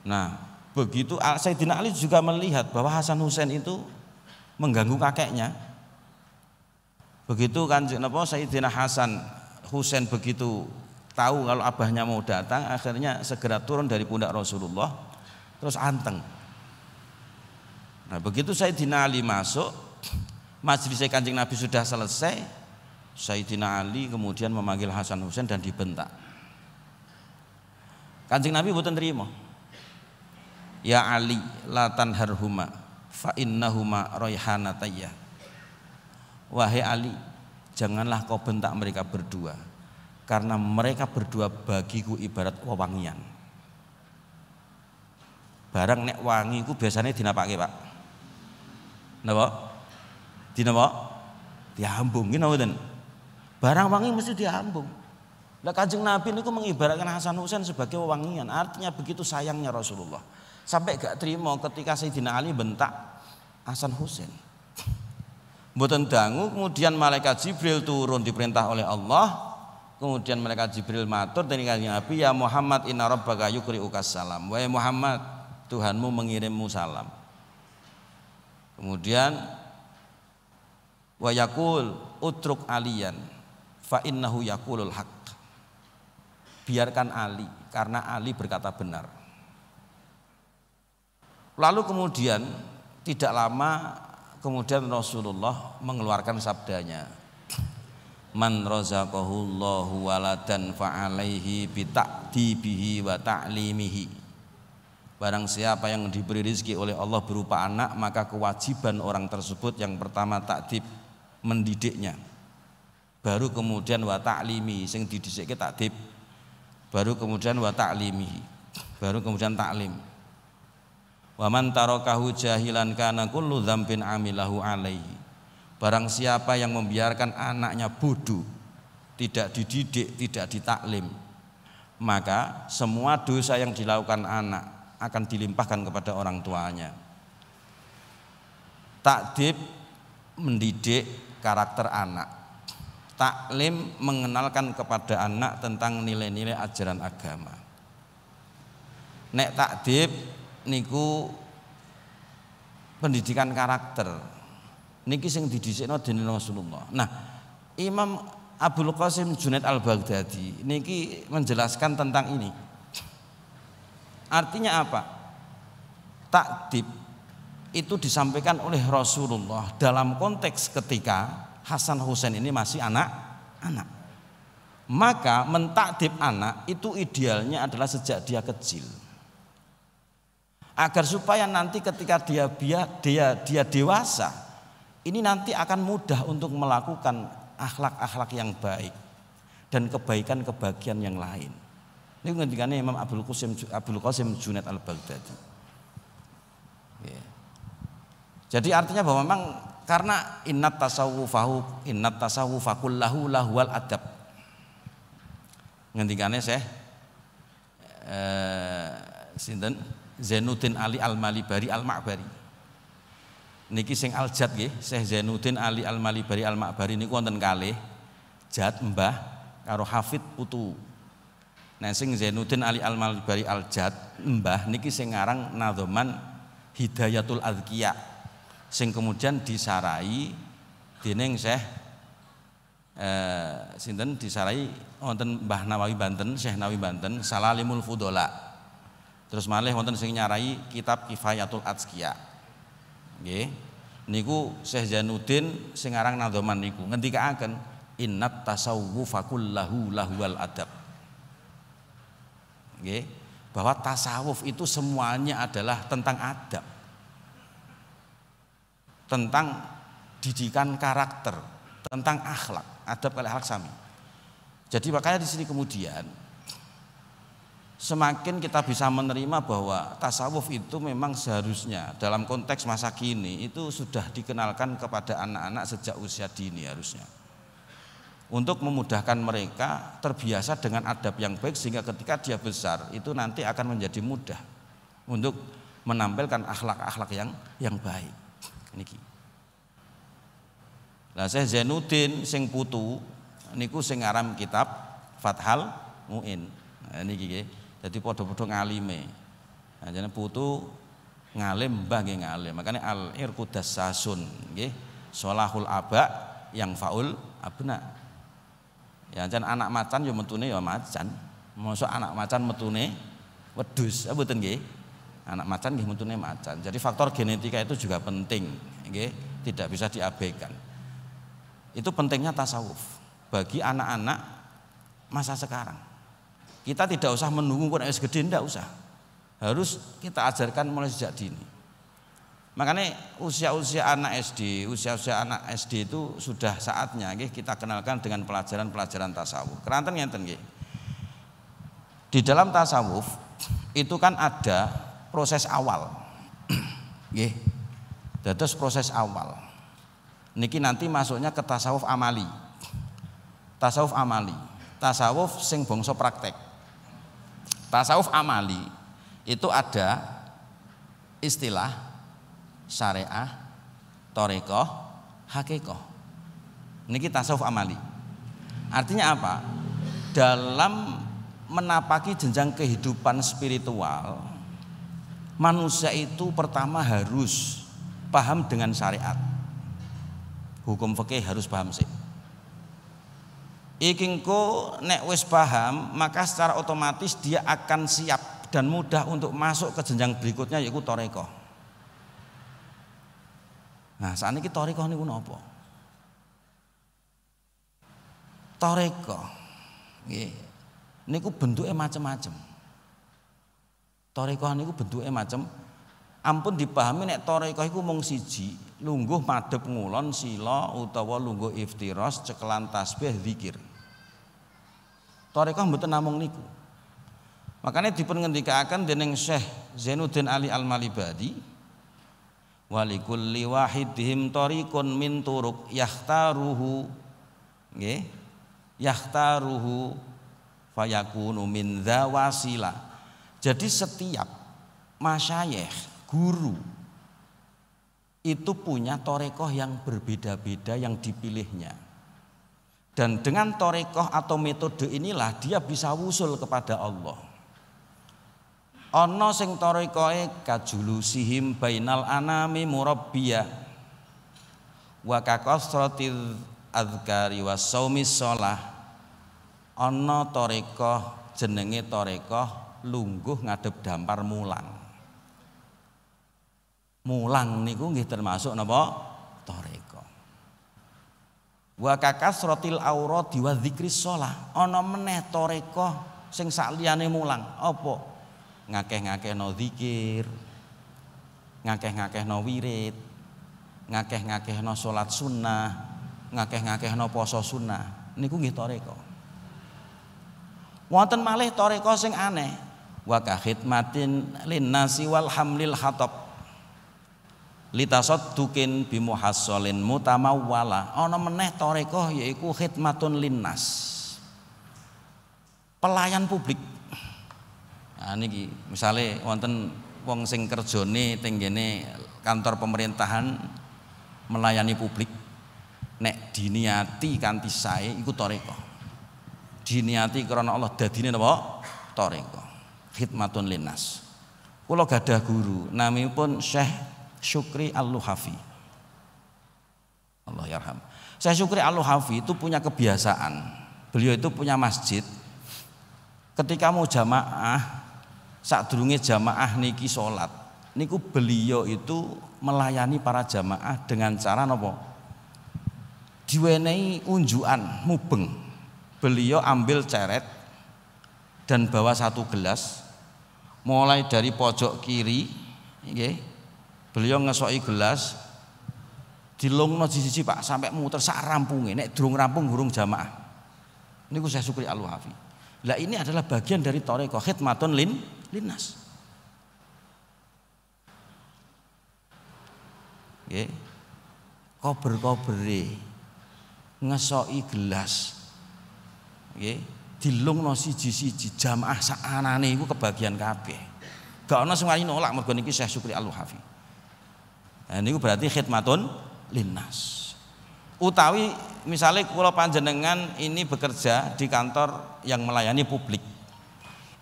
Nah, begitu Sayyidina Ali juga melihat bahwa Hasan Husain itu mengganggu kakeknya. Begitu kan Sayyidina Hasan Husain begitu tahu kalau abahnya mau datang, akhirnya segera turun dari pundak Rasulullah terus anteng. Nah, begitu Sayyidina Ali masuk, majelis Kanjeng Nabi sudah selesai, Sayyidina Ali kemudian memanggil Hasan Husain dan dibentak. Kanjeng Nabi mboten terima. Ya Ali la tanharhuma fa innahuma raihanatayya. Wahai Ali, janganlah kau bentak mereka berdua, karena mereka berdua bagiku ibarat wewangian. Barang nek wangi ku biasanya dinapake, Pak? Napa? Dinapa? Diambung, nggih napa? Barang wangi mesti diambung. Lah Kanjeng Nabi niku mengibaratkan Hasan Husain sebagai wewangian, artinya begitu sayangnya Rasulullah. Sampai gak terima ketika Sayyidina Ali bentak Hasan Husain. Mboten dangu, kemudian malaikat Jibril turun diperintah oleh Allah. Kemudian malaikat Jibril matur dari Kanjeng Nabi, ya Muhammad inna rabbaka yuqri'ukas salam. Wahai Muhammad, Tuhanmu mengirimmu salam. Kemudian wa yaqul utruk aliyan fa innahu yaqulul haq. Biarkan Ali karena Ali berkata benar. Lalu kemudian tidak lama kemudian Rasulullah mengeluarkan sabdanya, man razaqahullahu waladan fa'alaihi bita'dibihi wa ta'limihi. Barang siapa yang diberi rezeki oleh Allah berupa anak, maka kewajiban orang tersebut yang pertama ta'dib, mendidiknya. Baru kemudian wa ta'limi, sing didhikke ta'dib. Baru kemudian wa ta'limihi. Baru kemudian ta'lim. Wa man tarakahu jahilan kana kullu dzambin amilahu alaihi. Barang siapa yang membiarkan anaknya bodoh, tidak dididik, tidak ditaklim, maka semua dosa yang dilakukan anak akan dilimpahkan kepada orang tuanya. Takdib mendidik karakter anak, taklim mengenalkan kepada anak tentang nilai-nilai ajaran agama. Nek takdib niku pendidikan karakter niki sing didhisikno dening Rasulullah. Nah, Imam Abul Qasim Junaid Al-Baghdadi niki menjelaskan tentang ini. Artinya apa? Takdib itu disampaikan oleh Rasulullah dalam konteks ketika Hasan Husain ini masih anak-anak. Maka mentakdib anak itu idealnya adalah sejak dia kecil. Agar supaya nanti ketika dia dewasa, ini nanti akan mudah untuk melakukan akhlak-akhlak yang baik dan kebaikan-kebahagiaan yang lain. Ini ngendikane Imam Abul Qasim Junaid Al-Baghdadi. Jadi artinya bahwa memang Karena innat tasawufa kullahu lahwal adab. Ngendikane Syekh sinten Zainuddin Ali Al-Malibari Al-Ma'bari. Niki sing Al-Jad nggih, Syekh Zainuddin Ali Al-Malibari Al-Ma'bari niku wonten kalih Jad mbah karo Hafid putu. Nah sing Zainuddin Ali Al-Malibari Al-Jad mbah niki sing ngarang nadhoman Hidayatul Adzkiya. Sing kemudian disarai dening Syekh sinten disarai wonten Mbah Nawawi Banten, Syekh Nawawi Banten Salalimul Fudola. Terus malih wonten sing nyarai kitab Kifayatul Adzkiya. Nggih. Niku Syekh Zainuddin sing aran nadhoman niku ngendikaaken innat tasawwufa kullahu lahwal adab. Nggih. Bahwa tasawuf itu semuanya adalah tentang adab. Tentang didikan karakter, tentang akhlak, adab kali akhlak sami. Jadi makanya di sini kemudian semakin kita bisa menerima bahwa tasawuf itu memang seharusnya dalam konteks masa kini itu sudah dikenalkan kepada anak-anak sejak usia dini harusnya. Untuk memudahkan mereka terbiasa dengan adab yang baik sehingga ketika dia besar itu nanti akan menjadi mudah untuk menampilkan akhlak-akhlak yang baik. Niki. Lah Syekh Zainuddin sing putu niku sing aran kitab Fathul Muin. Nah niki nggih. Dadi padha-padha ngalime. Nah jenenge putu ngalim mbah nggih ngalim. Makane al-irqu dassasun nggih. Sholahul aba yang faul abna. Ya jan anak macan ya metune ya macan. Mosok anak macan metune wedhus, mboten nggih. Anak macan nggih metune macan. Jadi faktor genetika itu juga penting, nggih, tidak bisa diabaikan. Itu pentingnya tasawuf bagi anak-anak masa sekarang. Kita tidak usah menunggu kok wis gede, ndak usah. Harus kita ajarkan mulai sejak dini. Makanya usia-usia anak SD itu sudah saatnya nggih kita kenalkan dengan pelajaran-pelajaran tasawuf. Keranten ngenten nggih. Di dalam tasawuf itu kan ada proses awal, nggih. Dados proses awal. Niki nanti masuknya ke tasawuf amali. Tasawuf amali, tasawuf sing bangsa praktek. Tasawuf amali itu ada istilah syariah, thariqah, hakikah. Niki tasawuf amali. Artinya apa? Dalam menapaki jenjang kehidupan spiritual, manusia itu pertama harus paham dengan syariat. Hukum fikih harus paham sih. Iki engko nek wis paham, maka secara otomatis dia akan siap dan mudah untuk masuk ke jenjang berikutnya yaitu thariqah. Nah, sakniki thariqah niku napa? Thariqah nggih. Niku bentuke macam-macam. Thariqah niku bentuke macam. Ampun dipahami nek thariqah iku mung siji, lungguh madhep ngulon sila utawa lungguh iftiras cekelan tasbih zikir. Thariqah mboten namung niku. Makanya dipun ngendikaken dening Syekh Zainuddin Ali Al-Malibari walikulli wahidihim thariqun min turuq yahtaruhu nggih yahtaruhu fayakunu min dza wasila. Jadi setiap masyayikh guru itu punya thariqah yang berbeda-beda yang dipilihnya. Dan dengan thariqah atau metode inilah dia bisa wusul kepada Allah. Ana sing thariqahe kajulusihim bainal anami murabbiya wa kakasratil adzkari was saumis shalah. Ana thariqah jenenge thariqah lungguh ngadep dampar mulang. Mulang niku nggih termasuk napa? Thariqah. Wa kakasratil auradi wa dzikris shalah. Ana meneh thariqah sing sakliyane mulang. Apa? Ngakeh-ngakehno zikir, ngakeh-ngakehno wirid, ngakeh-ngakehno salat sunnah, ngakeh-ngakehno poso sunnah. Niku nggih thariqah. Wonten malih thariqah sing aneh. Wa ka khidmatin linnasi wal hamlil khatab. Litasadduqin bimuhassalin mutamawwala. Ana meneh tarekah yaiku khidmatun linnas. Pelayan publik. Nah niki misale wonten wong sing kerjane teng ngene kantor pemerintahan melayani publik, nek diniati kanthi sae iku tarekah. Diniati karena Allah dadine napa? Tarekah. Khidmatun linnas. Kula gadah guru namipun Syekh Syukri Al-Luhafi. Allah yarham. Syekh Syukri Al-Luhafi itu punya kebiasaan. Beliau itu punya masjid. Ketika mau jamaah, sadurunge jamaah niki salat, niku beliau itu melayani para jamaah dengan cara napa? Diwenehi unjukan mubeng. Beliau ambil ceret dan bawa satu gelas, mulai dari pojok kiri, nggih. Beliau ngesoki gelas, dilungno siji-siji Pak sampai muter sak rampunge. Nek durung rampung gurung jamaah. Niku saya Syukri Al-Luhafi. Lah ini adalah bagian dari tarekah khidmatun linnas. Nggih. Kober-kobere ngesoki gelas. Nggih, dilungno siji-siji jamaah sak anane iku kebagian kabeh. Gak ana sing wani nolak mergo niki Syekh Syukri Al-Luhafi. Nah, ini berarti khidmatun linnas. Utawi misalnya kula panjenengan ini bekerja di kantor yang melayani publik.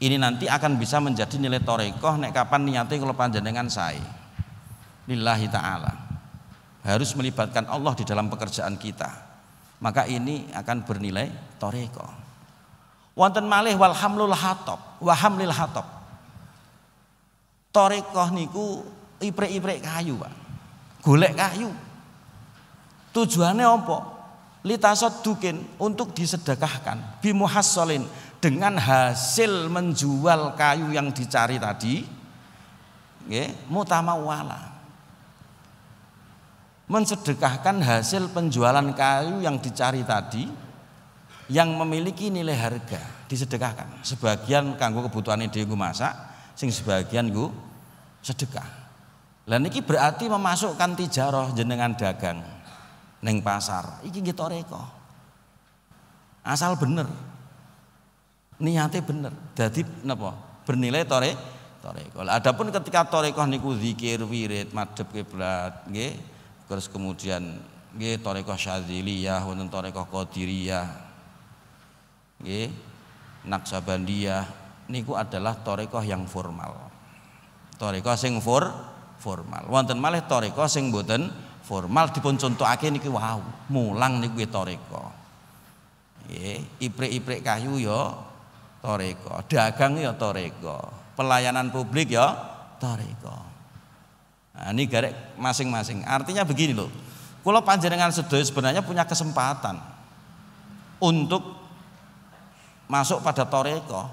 Ini nanti akan bisa menjadi nilai tarekah nek kapan niate kula panjenengan sae. Lillahi taala. Harus melibatkan Allah di dalam pekerjaan kita. Maka ini akan bernilai tarekah. Wonten malih wal hamlul hatab, wa hamlil hatab. Tarekah niku iprek-iprek kayu, Pak. Golek kayu. Tujuannya apa? Litasadduqin, untuk disedekahkan. Bimuhassalin, dengan hasil menjual kayu yang dicari tadi. Nggih, mutamawwala. Mensedekahkan hasil penjualan kayu yang dicari tadi yang memiliki nilai harga, disedekahkan. Sebagian kanggo kebutuhane dhewe nggo masak, sing sebagian nggo sedekah. Lah niki berarti memasukkan tijarah jenengan dagang ning pasar. Iki nggih tarekah. Asal bener. Niate bener. Dadi napa? Bernilai tarekah. Adapun ketika tarekah niku zikir, wirid, madhep kiblat, nggih. Terus kemudian nggih tarekah syadziliyah, wonten tarekah qadiriyah. Nggih. Naksabandiyah niku adalah tarekah yang formal. Tarekah sing formal. Wonten malih tarekah sing mboten formal dipun contohake niki wau, mulang niku tarekah. Nggih, iprek-iprek kayu ya tarekah, dagang ya tarekah, pelayanan publik ya tarekah. Nah, ini garek masing-masing. Artinya begini loh. Kula panjenengan sedaya sebenarnya punya kesempatan untuk masuk pada tarekah.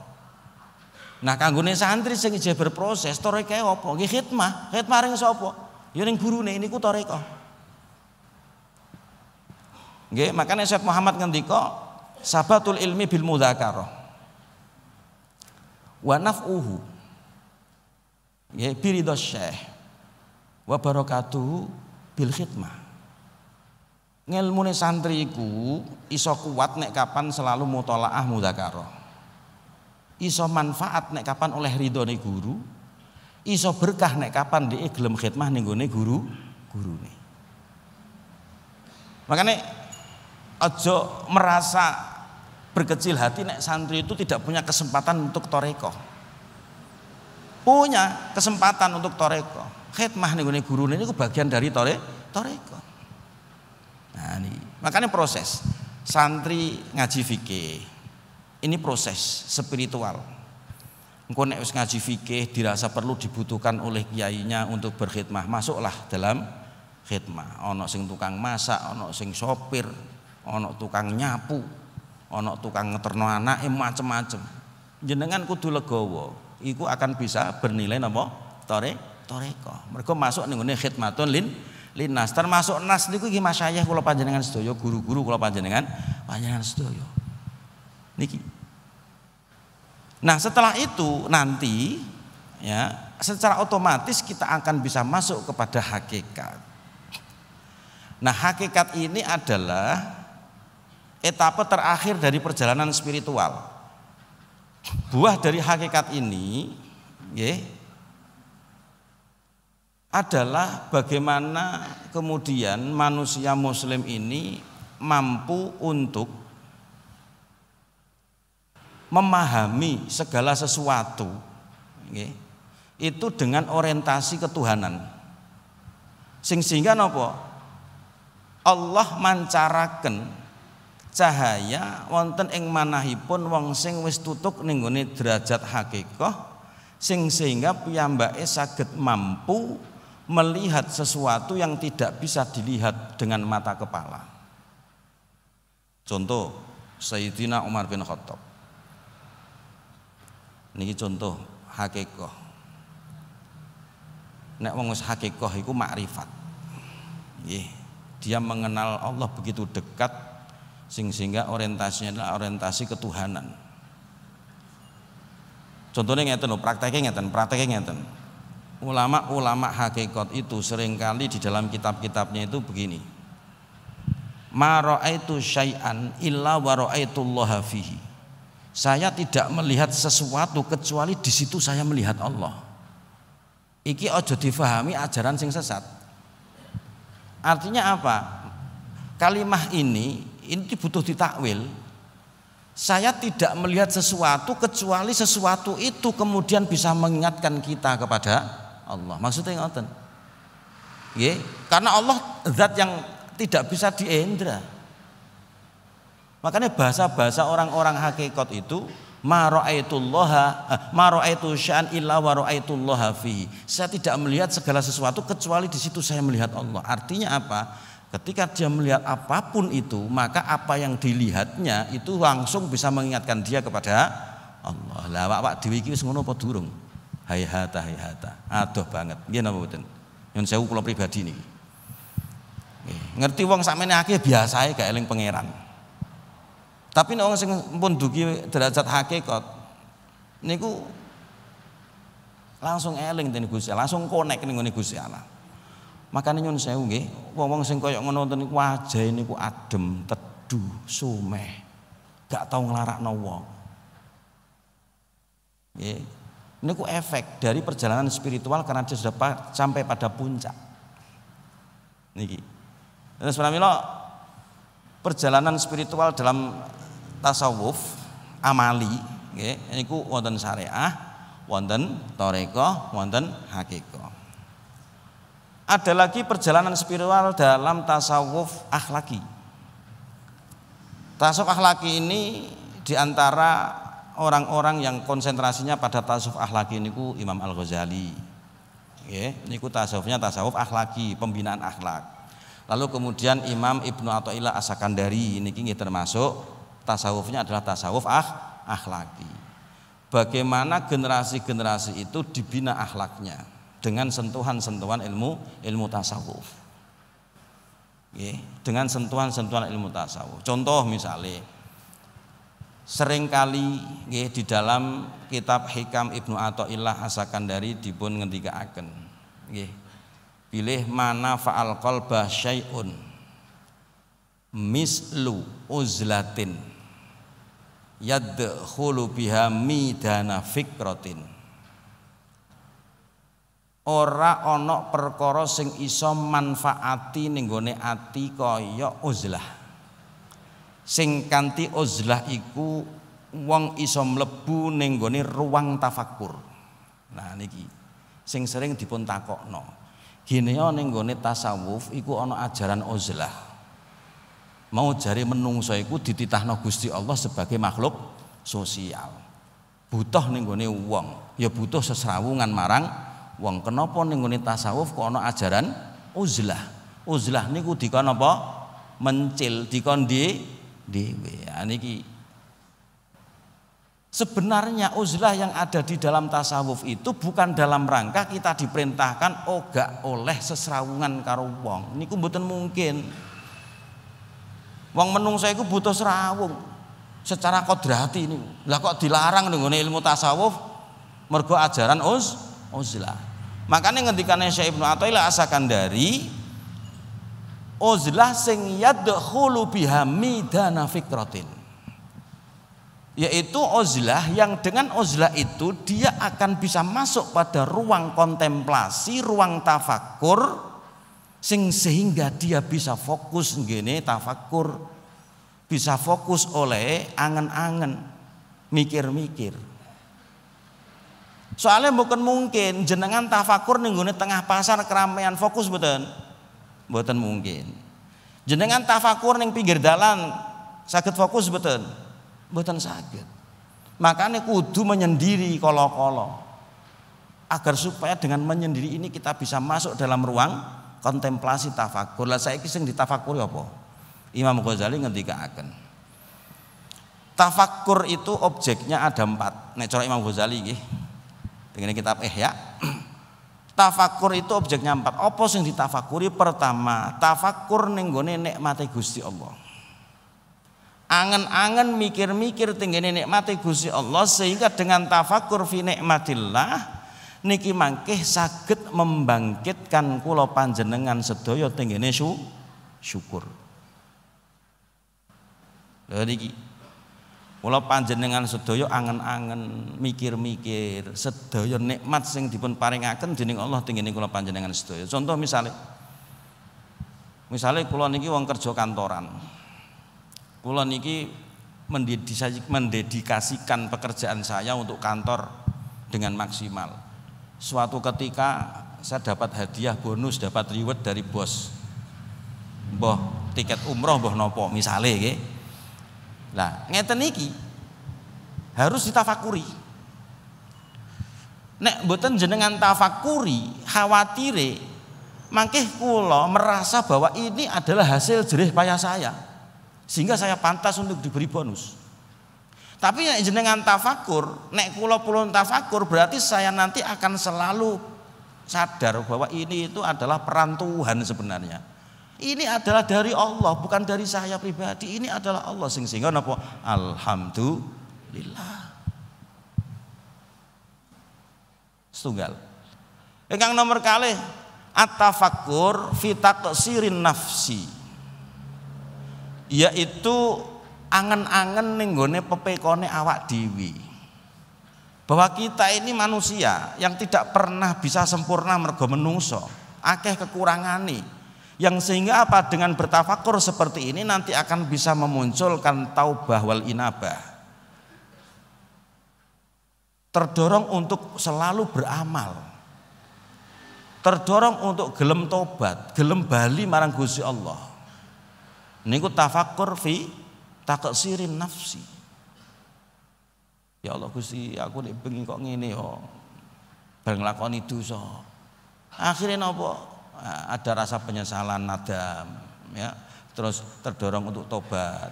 Nah, kanggone santri sing ijeh berproses tarekah apa? Nggih khidmah. Khidmah ring sapa? Ya ning gurune niku tarekah. Nggih, makanya Syekh Muhammad ngendika sabatul ilmi bil mudzakarah. Wa naf'uhu. Nggih, biridha syekh. Wa barakatuhu bil khidmah. Ngilmune santri iku iso kuat nek kapan selalu mutolaah mudzakarah. Iso manfaat nek kapan oleh ridhone guru, iso berkah nek kapan dhek gelem khidmah ning gone gurune. Makanya aja merasa berkecil hati nek santri itu tidak punya kesempatan untuk tarekah. Punya kesempatan untuk tarekah. Khidmah ning gone gurune niku bagian dari tarekah. Nah, ini makanya proses santri ngaji fikih. Ini proses spiritual. Engko nek wis ngaji fikih dirasa perlu dibutuhkan oleh kiainya untuk berkhidmah, masuklah dalam khidmah. Ana sing tukang masak, ana sing sopir, ana tukang nyapu, ana tukang ngeterno anake, macem-macem. Jenengan kudu legowo, iku akan bisa bernilai napa? Tarekah. Mergo masuk ning ngene khidmatun linnas. Termasuk nas niku iki masyayikh kula panjenengan sedaya, guru-guru kula panjenengan sedaya. Niki. Nah, setelah itu nanti ya secara otomatis kita akan bisa masuk kepada hakikat. Nah, hakikat ini adalah etape terakhir dari perjalanan spiritual. Buah dari hakikat ini adalah bagaimana kemudian manusia muslim ini mampu untuk memahami segala sesuatu itu dengan orientasi ketuhanan. Sehingga napa? Allah mancaraken cahaya wonten ing manahipun wong sing wis tutuk ning nggone derajat hakikah, sehingga piyambake saged mampu melihat sesuatu yang tidak bisa dilihat dengan mata kepala. Contoh Sayyidina Umar bin Khattab. Niki contoh hakikah. Nek wong wis hakikah iku makrifat. Nggih, dia mengenal Allah begitu dekat sehingga orientasinya adalah orientasi ketuhanan. Contohnya ngeten lho, prakteknya ngeten. Ulama-ulama hakikat itu seringkali di dalam kitab-kitabnya itu begini. Ma ra'aitu syai'an illa wa ra'aitullaha fihi. Saya tidak melihat sesuatu kecuali di situ saya melihat Allah. Iki ojo difahami ajaran sing sesat. Artinya apa? Kalimah ini butuh ditakwil. Saya tidak melihat sesuatu kecuali sesuatu itu kemudian bisa mengingatkan kita kepada Allah. Maksudnya ngoten. Nggih, karena Allah zat yang tidak bisa diindra. Makanya bahasa-bahasa orang-orang hakikat itu ma ra'aitu sya'an illa wa ra'aitullaha fihi. Saya tidak melihat segala sesuatu kecuali di situ saya melihat Allah. Artinya apa? Ketika dia melihat apapun itu, maka apa yang dilihatnya itu langsung bisa mengingatkan dia kepada Allah. Lah awak dhewe iki wis ngono apa durung? Hayhata. Adoh banget. Nggih napa mboten? Nyun sewu kula pribadi niki. Ngerti wong sakmene akeh biasae gak eling pangeran. Tapi nek wong sing pun dugi derajat hakikat niku langsung eling ten Gusti Allah, langsung connect ning ngene Gusti Allah. Makanya nyun sewu nggih, wong-wong sing kaya ngono niku wajahe niku adem, teduh, sumeh. Gak tau nglarakno wong. Nggih. Niku efek dari perjalanan spiritual karena dia sudah sampai pada puncak. Niki. Terus pramila perjalanan spiritual dalam tasawuf amali nggih niku wonten syariah, wonten thariqah, wonten hakikah. Ada lagi perjalanan spiritual dalam tasawuf akhlaki. Tasawuf akhlaki ini diantara orang-orang yang konsentrasinya pada tasawuf akhlaki niku Imam Al-Ghazali. Niku tasawufnya tasawuf akhlaki, pembinaan akhlak. Lalu kemudian Imam Ibnu Athaillah As-Sakandari niki termasuk tasawufnya adalah tasawuf akhlaki. Bagaimana generasi-generasi itu dibina akhlaknya dengan sentuhan-sentuhan ilmu tasawuf. Dengan sentuhan-sentuhan ilmu tasawuf. Contoh misalnya seringkali di dalam kitab Hikam Ibnu Athaillah As-Sakandari dipun ngendikaaken pilih mana fa'al qalba syai'un mislu uzlatin yadkhulu biha midana fikratin. Ora ana perkara sing iso manfaati ning gone ati kaya uzlah. Sing kanthi uzlah iku wong iso mlebu ning gone ruang tafakur. Nah niki sing sering dipun takokno. Gene ning gone tasawuf iku ana ajaran uzlah. Mau jare menungso iku dititahno Gusti Allah sebagai makhluk sosial. Butuh ning gone wong, ya butuh sesrawungan marang wong. Kenapa ning ngene tasawuf kok ana ajaran uzlah? Uzlah niku dikon apa? Mencil, dikon dhewe. Niki sebenarnya uzlah yang ada di dalam tasawuf itu bukan dalam rangka kita diperintahkan gak oleh sesrawungan karo wong. Niku mboten mungkin. Wong menungso iku butuh serawung secara kodrati niku. Lah kok dilarang ning ngene ilmu tasawuf mergo ajaran uzlah. Makanya ngendikane Syekh Ibnu Athaillah As-Sakandari, uzlah sing yadkhulu biha midana fikratin, yaitu uzlah yang dengan uzlah itu dia akan bisa masuk pada ruang kontemplasi, ruang tafakur, sehingga dia bisa fokus ngene tafakur, bisa fokus oleh angen-angen, mikir-mikir. Soalnya bukan mungkin jenengan tafakur ning nggone tengah pasar keramaian fokus mboten. Mboten mungkin. Jenengan tafakur ning pinggir dalan saged fokus mboten? Mboten saged. Makanya kudu menyendiri kala-kala. Agar supaya dengan menyendiri ini kita bisa masuk dalam ruang kontemplasi tafakur. Lah saiki sing ditafakuri apa? Imam Ghazali ngendikaken. Tafakur itu objeknya ada 4. Nek cara Imam Ghazali nggih. Dengan kitab Ihya, tafakur itu objeknya 4. Apa sing ditafakuri? Pertama, tafakur ning gone nikmate Gusti Allah. Angen-angen mikir-mikir tenggene nikmate Gusti Allah, sehingga dengan tafakur fi nikmatillah niki mangkih saged membangkitkan kula panjenengan sedaya tenggene syukur. Lha niki kula panjenengan sedaya angen-angen mikir-mikir sedaya nikmat sing dipun paringaken dening Allah tengene kula panjenengan sedaya. Contoh misalnya kula niki wong kerja kantoran. Kula niki mendedikasikan pekerjaan saya untuk kantor dengan maksimal. Suatu ketika saya dapat hadiah bonus, dapat reward dari bos. Mbah tiket umroh mbah nopo misale nggih. Lah ngeten niki harus ditafakuri. Nek mboten jenengan tafakuri, khawatire mangkih kula merasa bahwa ini adalah hasil jerih payah saya, sehingga saya pantas untuk diberi bonus. Tapi nek jenengan tafakur, nek kula pulun tafakur, berarti saya nanti akan selalu sadar bahwa ini itu adalah peran Tuhan sebenarnya. Ini adalah dari Allah, bukan dari saya pribadi. Ini adalah Allah sehingga napa? Alhamdulillah. Setunggal. Ingkang nomor kalih at-tafakkur fi taqsirin nafsi. Yaitu angen-angen ning gone pepekone awak dhewe. Bahwa kita ini manusia yang tidak pernah bisa sempurna mergo menungso, akeh kekurangane. Yang sehingga apa, dengan bertafakur seperti ini nanti akan bisa memunculkan taubah wal inabah, terdorong untuk selalu beramal, terdorong untuk gelem tobat, gelem bali marang Gusti Allah. Niku tafakur fi taqsirin nafsi. Ya Allah Gusti, aku nek bengi kok ngene yo, bareng lakoni dosa. Akhirnya napa? Ada rasa penyesalan, nadam, ya, terus terdorong untuk tobat,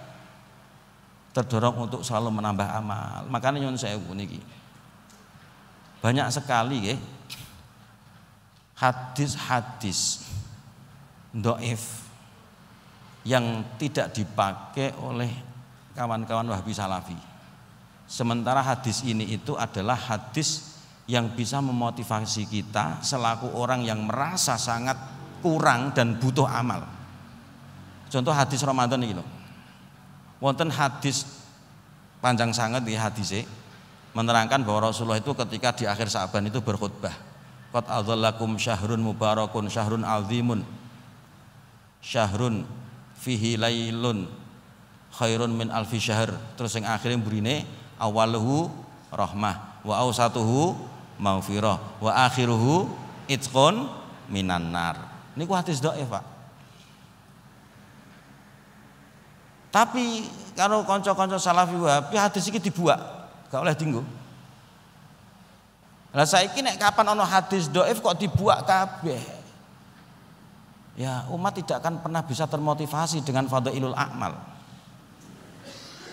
terdorong untuk selalu menambah amal. Makanya nyuwun sewu niki banyak sekali hadis-hadis dhaif yang tidak dipakai oleh kawan-kawan Wahabi Salafi. Sementara hadis ini itu adalah hadis yang bisa memotivasi kita selaku orang yang merasa sangat kurang dan butuh amal. Contoh hadis Ramadan ini loh. Wonten hadis panjang sangat di hadisnya menerangkan bahwa Rasulullah itu ketika di akhir Sa'ban itu berkhutbah. Qad adzallakum syahrun mubarakun syahrun azimun syahrun fihi lailun khairun min alfi syahr. Terus yang akhirnya burine awaluhu rahmah wa ausatuhu maghfirah wa akhiruhu itqun minan nar. Niku hadis dhaif, Pak. Tapi kalau kanca-kanca Salafi Wahabi hadis iki dibuak, gak oleh dienggo. Lah saiki nek kapan ana hadis dhaif kok dibuak kabeh. Ya, umat tidak akan pernah bisa termotivasi dengan fadhailul a'mal.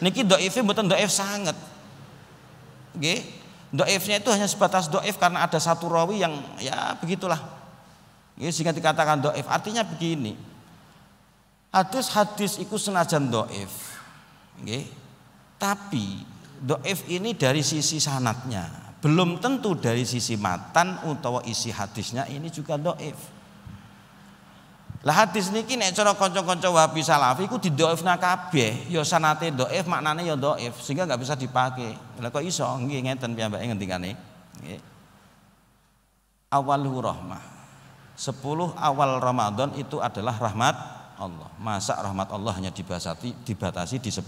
Niki dhaife mboten dhaif sanget. Nggih. Dhaifnya itu hanya sebatas dhaif karena ada satu rawi yang ya begitulah. Sehingga dikatakan dhaif. Artinya begini. Hadis-hadis itu senajan dhaif. Nggih. Tapi dhaif ini dari sisi sanadnya, belum tentu dari sisi matan utawa isi hadisnya ini juga dhaif. Lah hadis niki nek cara kanca-kanca Wahabi Salafi iku didhaifna kabeh, ya sanate dhaif, maknane ya dhaif, sehingga enggak bisa dipakai. Lah kok iso? Nggih ngeten piyambake ngendikane. Nggih. Awalur rahmah. 10 awal Ramadan itu adalah rahmat Allah. Masa rahmat Allah hanya dibatasi di 10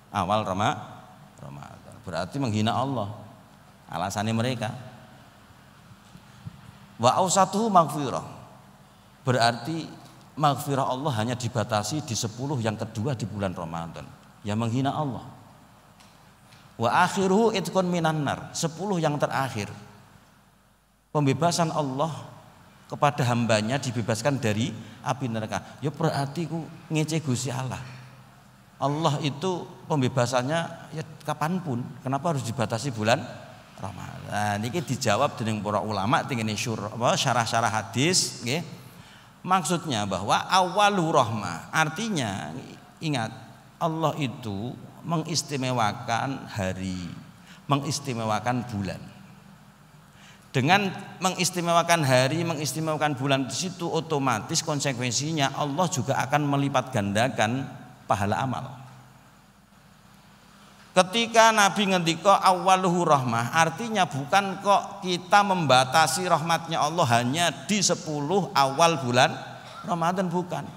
awal Ramadan. Berarti menghina Allah. Alasannya mereka. Wa ausatuhu maghfirah. Berarti maghfirah Allah hanya dibatasi di 10 yang kedua di bulan Ramadan. Ya menghina Allah. Wa akhiruhu itqun minan nar. 10 yang terakhir. Pembebasan Allah kepada hambanya dibebaskan dari api neraka. Ya berarti ku ngece Gusti Allah. Allah itu pembebasannya ya kapanpun. Kenapa harus dibatasi bulan Ramadan? Nah, ini dijawab dengan para ulama tengene syarah-syarah hadis, nggih. Maksudnya bahwa awalur rahmah, artinya ingat Allah itu mengistimewakan hari, mengistimewakan bulan. Dengan mengistimewakan hari, mengistimewakan bulan di situ otomatis konsekuensinya Allah juga akan melipat gandakan pahala amal. Ketika Nabi ngendika awwaluhu rahmah, artinya bukan kok kita membatasi rahmatnya Allah hanya di 10 awal bulan Ramadan, bukan.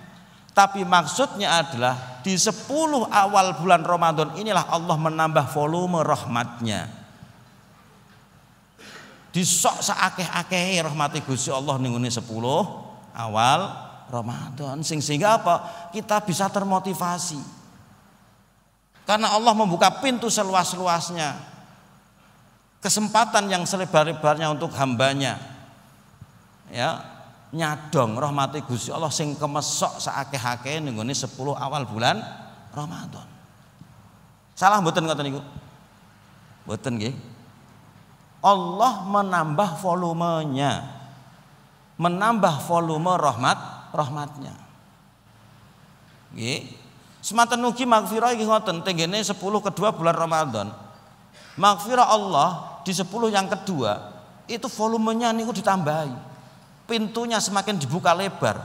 Tapi maksudnya adalah di 10 awal bulan Ramadan inilah Allah menambah volume rahmatnya. Disok saakeh-akeh rahmati Gusti Allah ning 10 awal Ramadan sehingga apa? Kita bisa termotivasi. Karena Allah membuka pintu seluas-luasnya. Kesempatan yang selebar-lebarnya untuk hambanya. Ya, nyadong rahmati Gusti Allah sing kemesok saakeh-akeh ning 10 awal bulan Ramadan. Salah mboten ngoten niku? Mboten nggih. Allah menambah volumenya, menambah volume rahmatnya. Nggih. Semanten ugi maghfirah iki ngoten tenggene 10 kedua bulan Ramadan. Maghfirah Allah di 10 yang kedua itu volumenya niku ditambahi. Pintunya semakin dibuka lebar.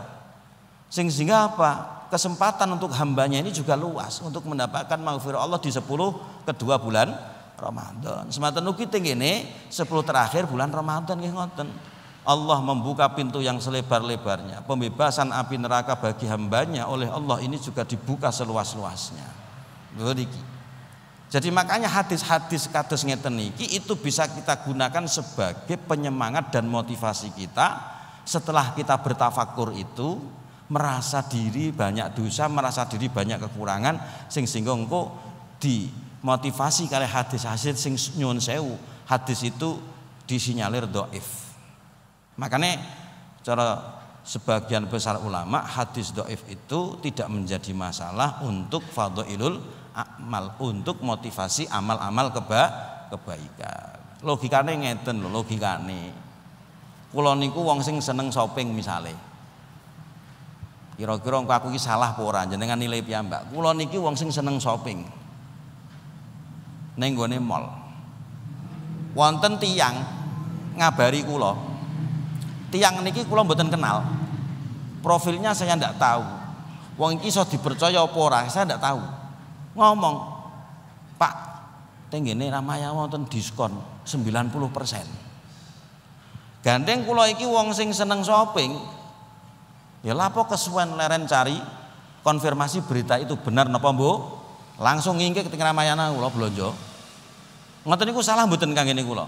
Sehingga apa? Kesempatan untuk hambanya ini juga luas untuk mendapatkan maghfirah Allah di 10 kedua bulan Ramadan. Semanten ugi tenggene 10 terakhir bulan Ramadan nggih ngoten. Allah membuka pintu yang selebar-lebarnya. Pembebasan api neraka bagi hambanya oleh Allah ini juga dibuka seluas-luasnya. Jadi makanya hadis-hadis kados ngeten niki itu bisa kita gunakan sebagai penyemangat dan motivasi kita setelah kita bertafakur itu, merasa diri banyak dosa, merasa diri banyak kekurangan, sehingga engko dimotivasi kali hadis-hadis sing nyuwun sewu, hadis itu disinyalir dhaif. Makanya cara sebagian besar ulama hadis dhaif itu tidak menjadi masalah untuk fadhailul amal, untuk motivasi amal-amal kebaikan. Logikane ngeten lho, logikane. Kula niku wong sing seneng shopping misale. Kira-kira aku iki salah apa ora jenengan nilai piyambak. Kula niki wong sing seneng shopping. Ning nggone mall. Wonten tiyang ngabari kula. Tiyang niki kula mboten kenal. Profilnya saya ndak tahu. Wong iki iso dipercaya apa ora, saya ndak tahu. Ngomong, "Pak, tenggene Ramaya wonten diskon 90%." Gandeng kula iki wong sing seneng shopping. Ya lapo kesuwen leren cari konfirmasi berita itu benar napa mbok? Langsung ngingkik ketika Ramayana kula blonjo. Ngoten niku salah mboten kangge kula.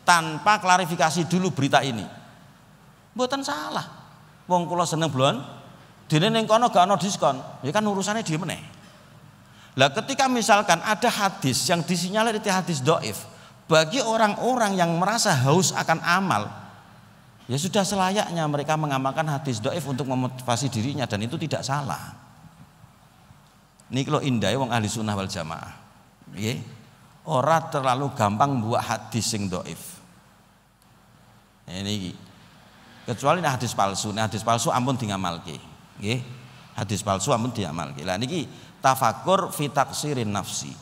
Tanpa klarifikasi dulu berita ini. Mboten salah. Wong kula seneng blon, dene ning kono gak ana diskon. Ya kan urusane dhewe meneh. Lah ketika misalkan ada hadis yang disinyalir itu hadis dhaif, bagi orang-orang yang merasa haus akan amal, ya sudah selayaknya mereka mengamalkan hadis dhaif untuk memotivasi dirinya, dan itu tidak salah. Niki lho indahe wong ahli sunnah wal jamaah. Nggih. Ora terlalu gampang buat hadis sing dhaif. Niki. Kecuali hadis palsu. Hadis palsu ampun dingamalke. Nggih. Hadis palsu ampun diamalke. Lah niki tafakur fi taksirin nafsi.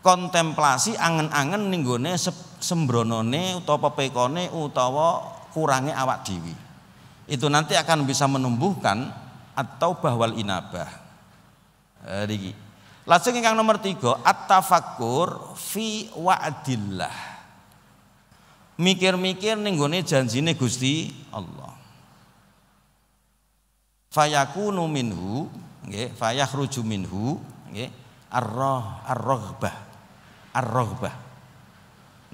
kontemplasi angen-angen ning gone sembronone utawa pepekone utawa kurange awak dhewe. Itu nanti akan bisa menumbuhkan atau bahwal inabah. Niki. Lajeng ingkang nomor 3, at-tafakkur fi wa'dillah. Mikir-mikir ning gone janjine Gusti Allah. Fayakunu minhu, nggih, fayakhruju minhu, nggih, ar-raghbah.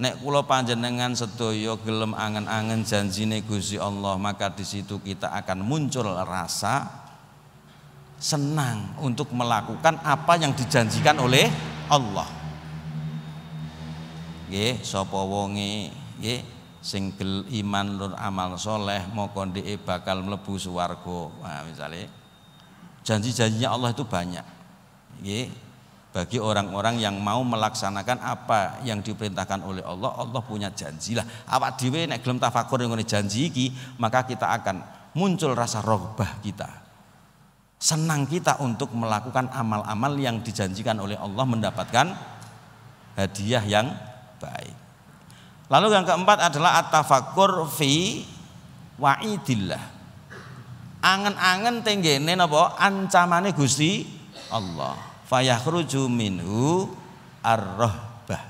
Nek kula panjenengan sedaya gelem angen-angen janjine Gusti Allah, maka di situ kita akan muncul rasa senang untuk melakukan apa yang dijanjikan oleh Allah. Nggih, sapa wonge nggih sing iman lur amal soleh moko ndeke bakal mlebu swarga. Nah, misalnya janji-janjinya Allah itu banyak. Nggih, bagi orang-orang yang mau melaksanakan apa yang diperintahkan oleh Allah, Allah punya janji lah. Awak dhewe nek gelem tafakur ngene janji iki, maka kita akan muncul rasa roghbah kita. Senang kita untuk melakukan amal-amal yang dijanjikan oleh Allah, mendapatkan hadiah yang baik. Lalu yang keempat adalah at-tafakkur fi wa'idillah. Angen-angen tenggene napa ancamane Gusti Allah. Fayakhruju minhu ar-rahbah.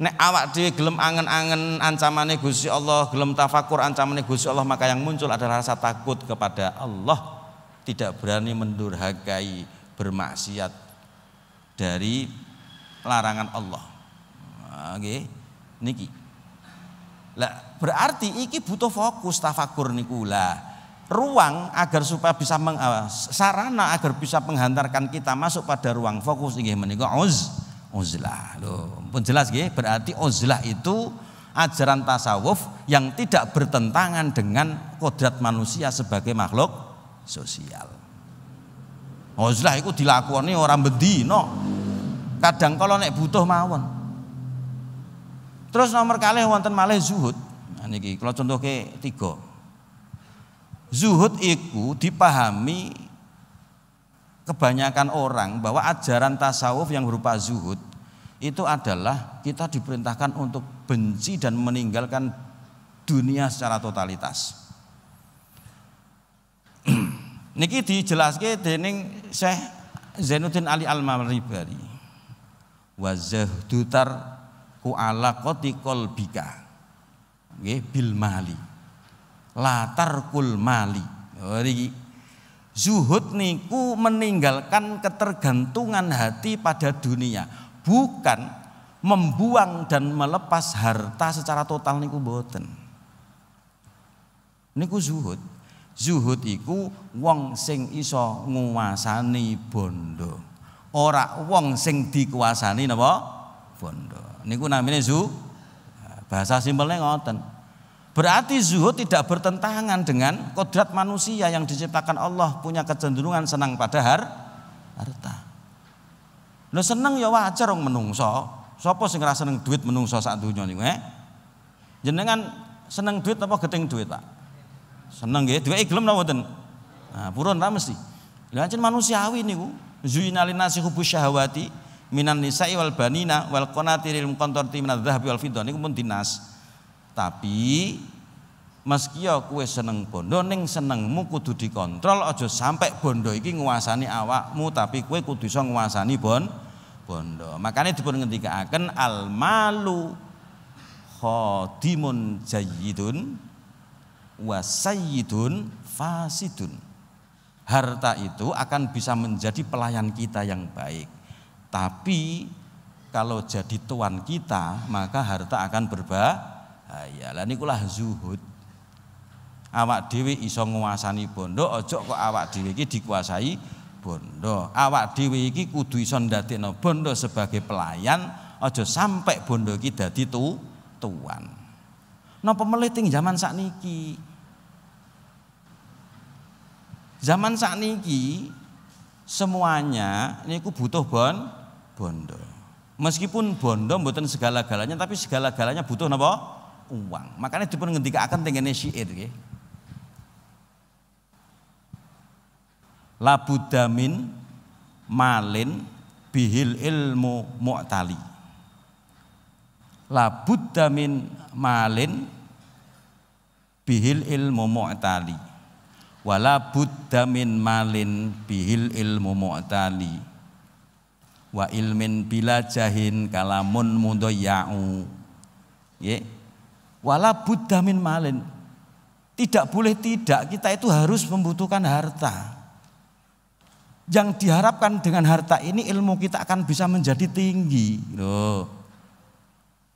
Nek awak dhewe gelem angen-angen ancamane Gusti Allah, gelem tafakur ancamane Gusti Allah, maka yang muncul adalah rasa takut kepada Allah, tidak berani mendurhakai, bermaksiat dari larangan Allah. Nggih. Niki. Lah berarti iki butuh fokus tafakur niku lah. Ruang agar supaya bisa sarana agar bisa menghantarkan kita masuk pada ruang fokus inggih menika uzlah. Loh, pun jelas nggih, berarti uzlah itu ajaran tasawuf yang tidak bertentangan dengan kodrat manusia sebagai makhluk sosial. Uzlah iku dilakoni ora bendina. Kadang kala nek butuh mawon. Terus nomor kalih wonten malih zuhud. Nah niki kula contohke 3. Zuhud iku dipahami kebanyakan orang bahwa ajaran tasawuf yang berupa zuhud itu adalah kita diperintahkan untuk benci dan meninggalkan dunia secara totalitas. Niki dijelaske dening Syekh Zainuddin Ali Al-Maribari. Wa zahdutar ku ala qati qalbika nggih bil mali latar kul mali. Zuhud niku meninggalkan ketergantungan hati pada dunia, bukan membuang dan melepas harta secara total niku mboten. Niku zuhud. Zuhud iku wong sing iso nguwasani bondo, ora wong sing dikuasani napa bondo. Niku namanya bahasa simpelnya ngoten. Berarti zuhud tidak bertentangan dengan kodrat manusia yang diciptakan Allah punya kecenderungan senang pada harta. Lho seneng ya wajar wong menungso. Sapa sing ora seneng duit menungso sak donya niku Jenengan seneng duit apa geting duit, Pak? Seneng nggih, duweke gelem napa mboten? Nah, purun ra mesti. Lha ancen manusiawi niku. Zuinalin nasi hubus syahawati minan nisa'i wal banina wal qanatiril muqantarati minadz dzahabi wal fiddah niku pun dinas. Tapi meski ya kowe seneng bondo ning senengmu kudu dikontrol, aja sampai bondo iki nguasani awakmu tapi kowe kudu iso nguasani bondo. Makanya dipun ngendikaken al malu khadimun jayyidun wa sayyidun fasidun. Harta itu akan bisa menjadi pelayan kita yang baik. Tapi kalau jadi tuan kita, maka harta akan berbahaya. Lah nikulah zuhud. Awak dhewe iso nguasani bondo, ojo kok awak dhewe iki dikuasai bondo. Awak dhewe iki kudu iso ndadekno bondo sebagai pelayan, ojo sampai bondo iki dadi tuan. Napa melih teng zaman sakniki? Zaman sakniki semuanya niku butuh bondo. Meskipun bondo mboten segala-galanya, tapi segala-galanya butuh napa? Uang. Makanya dipun ngendikaken teng ngene syair nggih. Labudamin malin bihil ilmu mu'tali. La budda min malin bihil ilmu mu'tali. Wala budda min malin bihil ilmu mu'tali. Wa ilmin bila jahin kalamun mudayya'u. Ya. Wala budda min malin. Tidak boleh tidak, kita itu harus membutuhkan harta. Yang diharapkan dengan harta ini ilmu kita akan bisa menjadi tinggi. Loh.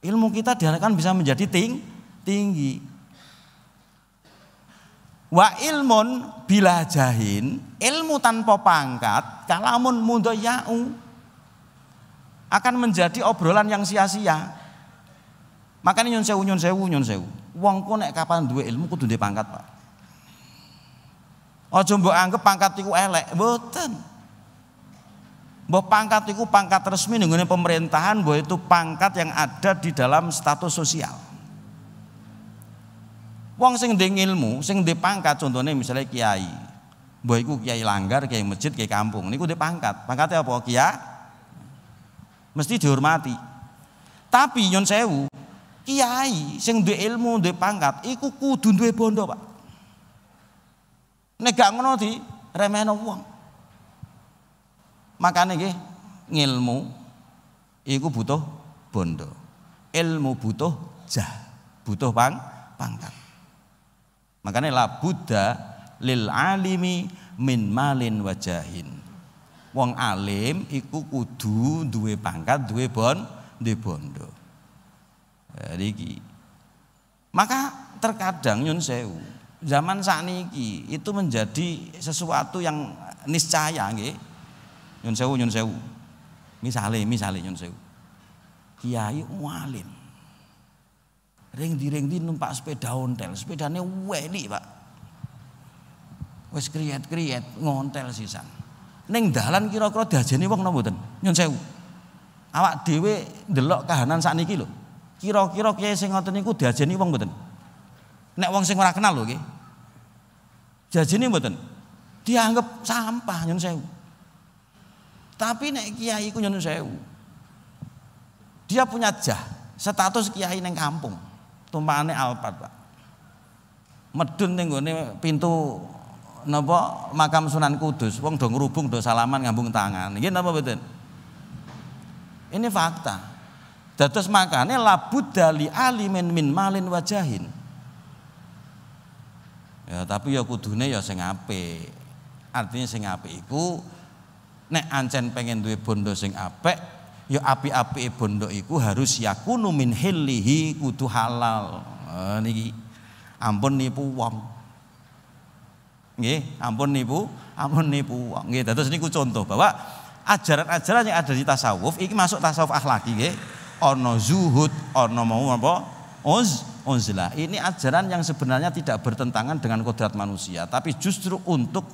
Ilmu kita diharapkan bisa menjadi tinggi. Wa ilmun bila jahin, ilmu tanpa pangkat, kalamun mudayya'u, akan menjadi obrolan yang sia-sia. Makanya nyun sewu. Wong ku nek kapan duwe ilmu kudu duwe pangkat, Pak. Aja mbok anggap pangkat iku elek, mboten. Mbok pangkat iku pangkat resmi ning pemerintahan, mbok itu pangkat yang ada di dalam status sosial. Wong sing ndek ilmu, sing ndek pangkat contohnya misalnya kiai. Mbok iku kiai langgar, kiai masjid, kiai kampung, niku ndek pangkat. Pangkatnya apa? Kiai. Mesti dihormati. Tapi nyun sewu, kiai sing duwe ilmu, duwe pangkat iku kudu duwe bondo, Pak. Nek gak ngono di remehno wong. Makane nggih ngilmu iku butuh bondo. Ilmu butuh butuh pangkat. Makane la buddha lil alimi min malin wajahin. Wong alim iku kudu duwe pangkat, duwe bondo. Jadi, maka terkadang nyun sewu zaman sakniki itu menjadi sesuatu yang niscaya nggih. Nyun sewu. Misale nyun sewu. Kiai alim. Ring di numpak sepeda ontel, sepedane weli, Pak. Wis kriyet ngontel sisan. Ning dalan kira-kira diajeni wong napa mboten? Nyun sewu. Awak dhewe ndelok kahanan sakniki lho. Kira-kira kiai sing ngoten niku diajeni wong mboten? Nek wong sing ora kenal lho nggih. Diajeni mboten? Dianggap sampah nyun sewu. Tapi nek kiai ku nyun sewu. Dia punya status kiai ning kampung. Tumpakane Alphard, Pak. Medun ning gone pintu napa makam Sunan Kudus, wong do ngrubung do salaman ngambung tangan. Nggih napa mboten? Ini fakta. Dados makane labudda li alimin min malin wajahin. Ya tapi ya kudune ya sing apik. Artinya sing apik iku nek ancen pengen duwe bondo sing apik, ya apik-apike bondo iku harus yakunu min hillihi, kudu halal. Niki ampun nipu wong. Nggih, ampun nipu wong. Nggih, dados niku contoh bahwa ajaran-ajaran yang ada di tasawuf iki masuk tasawuf akhlaki nggih. Ono zuhud, ono mau apa? Uzlah. Ini ajaran yang sebenarnya tidak bertentangan dengan kodrat manusia, tapi justru untuk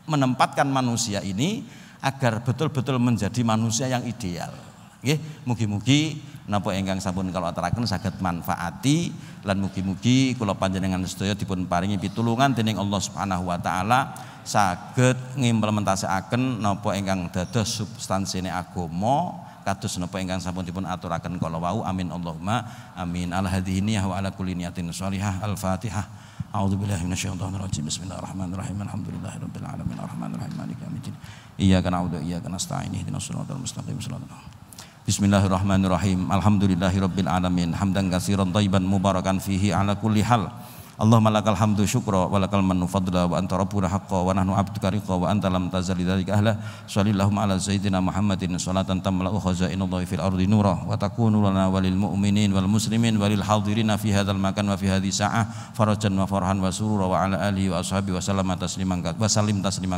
menempatkan manusia ini agar betul-betul menjadi manusia yang ideal. Nggih, mugi-mugi napa ingkang sampun kula aturaken saged manfaati lan mugi-mugi kula panjenengan sedaya dipun paringi pitulungan dening Allah Subhanahu wa taala saged ngimplementasikaken napa ingkang dados substansine agama kados napa ingkang sampun dipun aturaken kala wau. Amin Allahumma amin. Ala hadhihi wa ala kulli niyatin shalihah. Al-Fatihah. A'udzubillahi minasyaitonir rajim. Bismillahirrahmanirrahim. Alhamdulillahirabbil alamin arrahmanirrahim maliki yaumiddin. Iyyaka na'budu wa iyyaka nasta'in. Ihdinas siratal mustaqim. Bismillahirrahmanirrahim. Alhamdulillahirabbil alamin. Hamdan katsiran thayyiban mubarakan fihi ala kulli hal. Allahumma lakal hamdu syukra wa lakal mannu fadla wa anta rabbuna haqqa wa nahnu abduka riqa wa anta lam tazal lidzalika ahla. Shallallahu ala sayyidina Muhammadin salatan tamla'u khazainullahi fil ardi nura wa takunu lana walil mu'minin wal muslimin walil hadirina fi hadzal makan wa fi hadhihi sa'ah farajan wa farhan wa surura wa ala alihi wa ashabihi wa sallama tasliman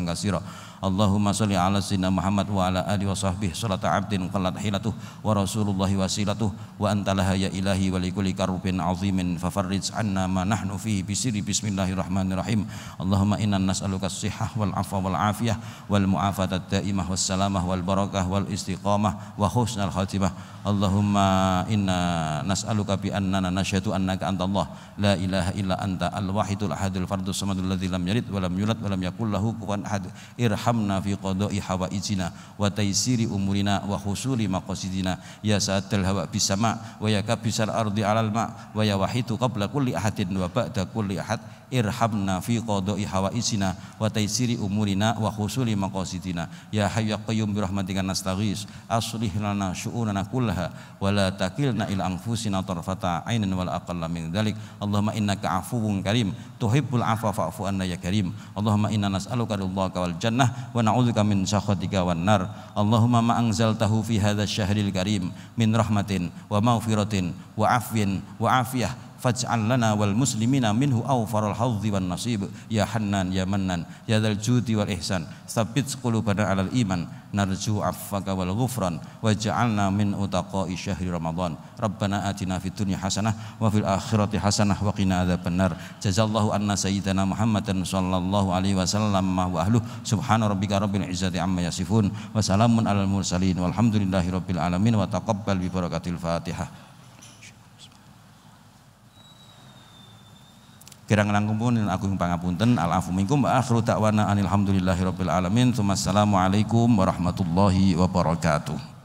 katsira. Allahumma shalli ala sayyidina Muhammad wa ala alihi wa sahbihi salata abdin qallat hilatuh wa rasulullahi wasilatuh wa anta laha ya ilahi wa likulli karbin azimin fafarrij anna ma nahnu fihi bisiri. Bismillahirrahmanirrahim. Allahumma inna nas'aluka as-sihhah wal afwa wal afiyah wal mu'afatat daimah was salamah wal barakah wal istiqamah wa husnal khatimah. Allahumma inna nas'aluka bi annana nasyhadu annaka antallah la ilaha illa anta al-wahidul ahadul fardus samadul ladzi lam yalid wa lam yulad wa lam yakul lahu kufuwan ahad. Irhamna fi qada'i hawaijina wa taysiri umurina wa husuli maqasidina ya sa'atal hawa bis sama wa ya kabisal ardi 'alal ma wa ya wahidu qabla kulli ahadin wa ba'da kulli ahad. Irhamna fi qada'i hawaijina wa taysiri umurina wa husuli maqasidina ya hayyu ya qayyum bi rahmatika nastaghis aslih lana syu'unana kullaha wa la takilna ila anfusina tarfata 'ainin wal aqalla min dzalik. Allahumma innaka 'afuwun karim tuhibbul 'afwa fa'fu anna ya karim. Allahumma inna nas'aluka ridhaka wal jannah wa na'udzubika min sakhatika wan nar. Allahumma ma anzaltahu fi hadzal syahril karim min rahmatin wa maghfiratin wa afwin wa afiyah faj'al lana wal muslimina minhu awfaral hadzi wan nasib ya Hannan ya Mannan ya dzal judi wal ihsan tsabbit qulubana 'alal iman narju 'affaka wal ghufran waj'alna min utaqa'i syahri ramadan. Rabbana atina fid dunya hasanah wa fil akhirati hasanah wa qina adzabannar. Jazallahu anna sayyidana Muhammadan sallallahu alaihi wasallam wa ahluh. Subhana rabbika rabbil izzati amma yasifun wa salamun alal mursalin walhamdulillahi rabbil alamin wa taqabbal bi barakatil Fatihah. Kirang langkung agung pangapunten al-afu minkum wa akhiru ta'wana anil hamdulillahi rabbil alamin. Assalamualaikum warahmatullahi wabarakatuh.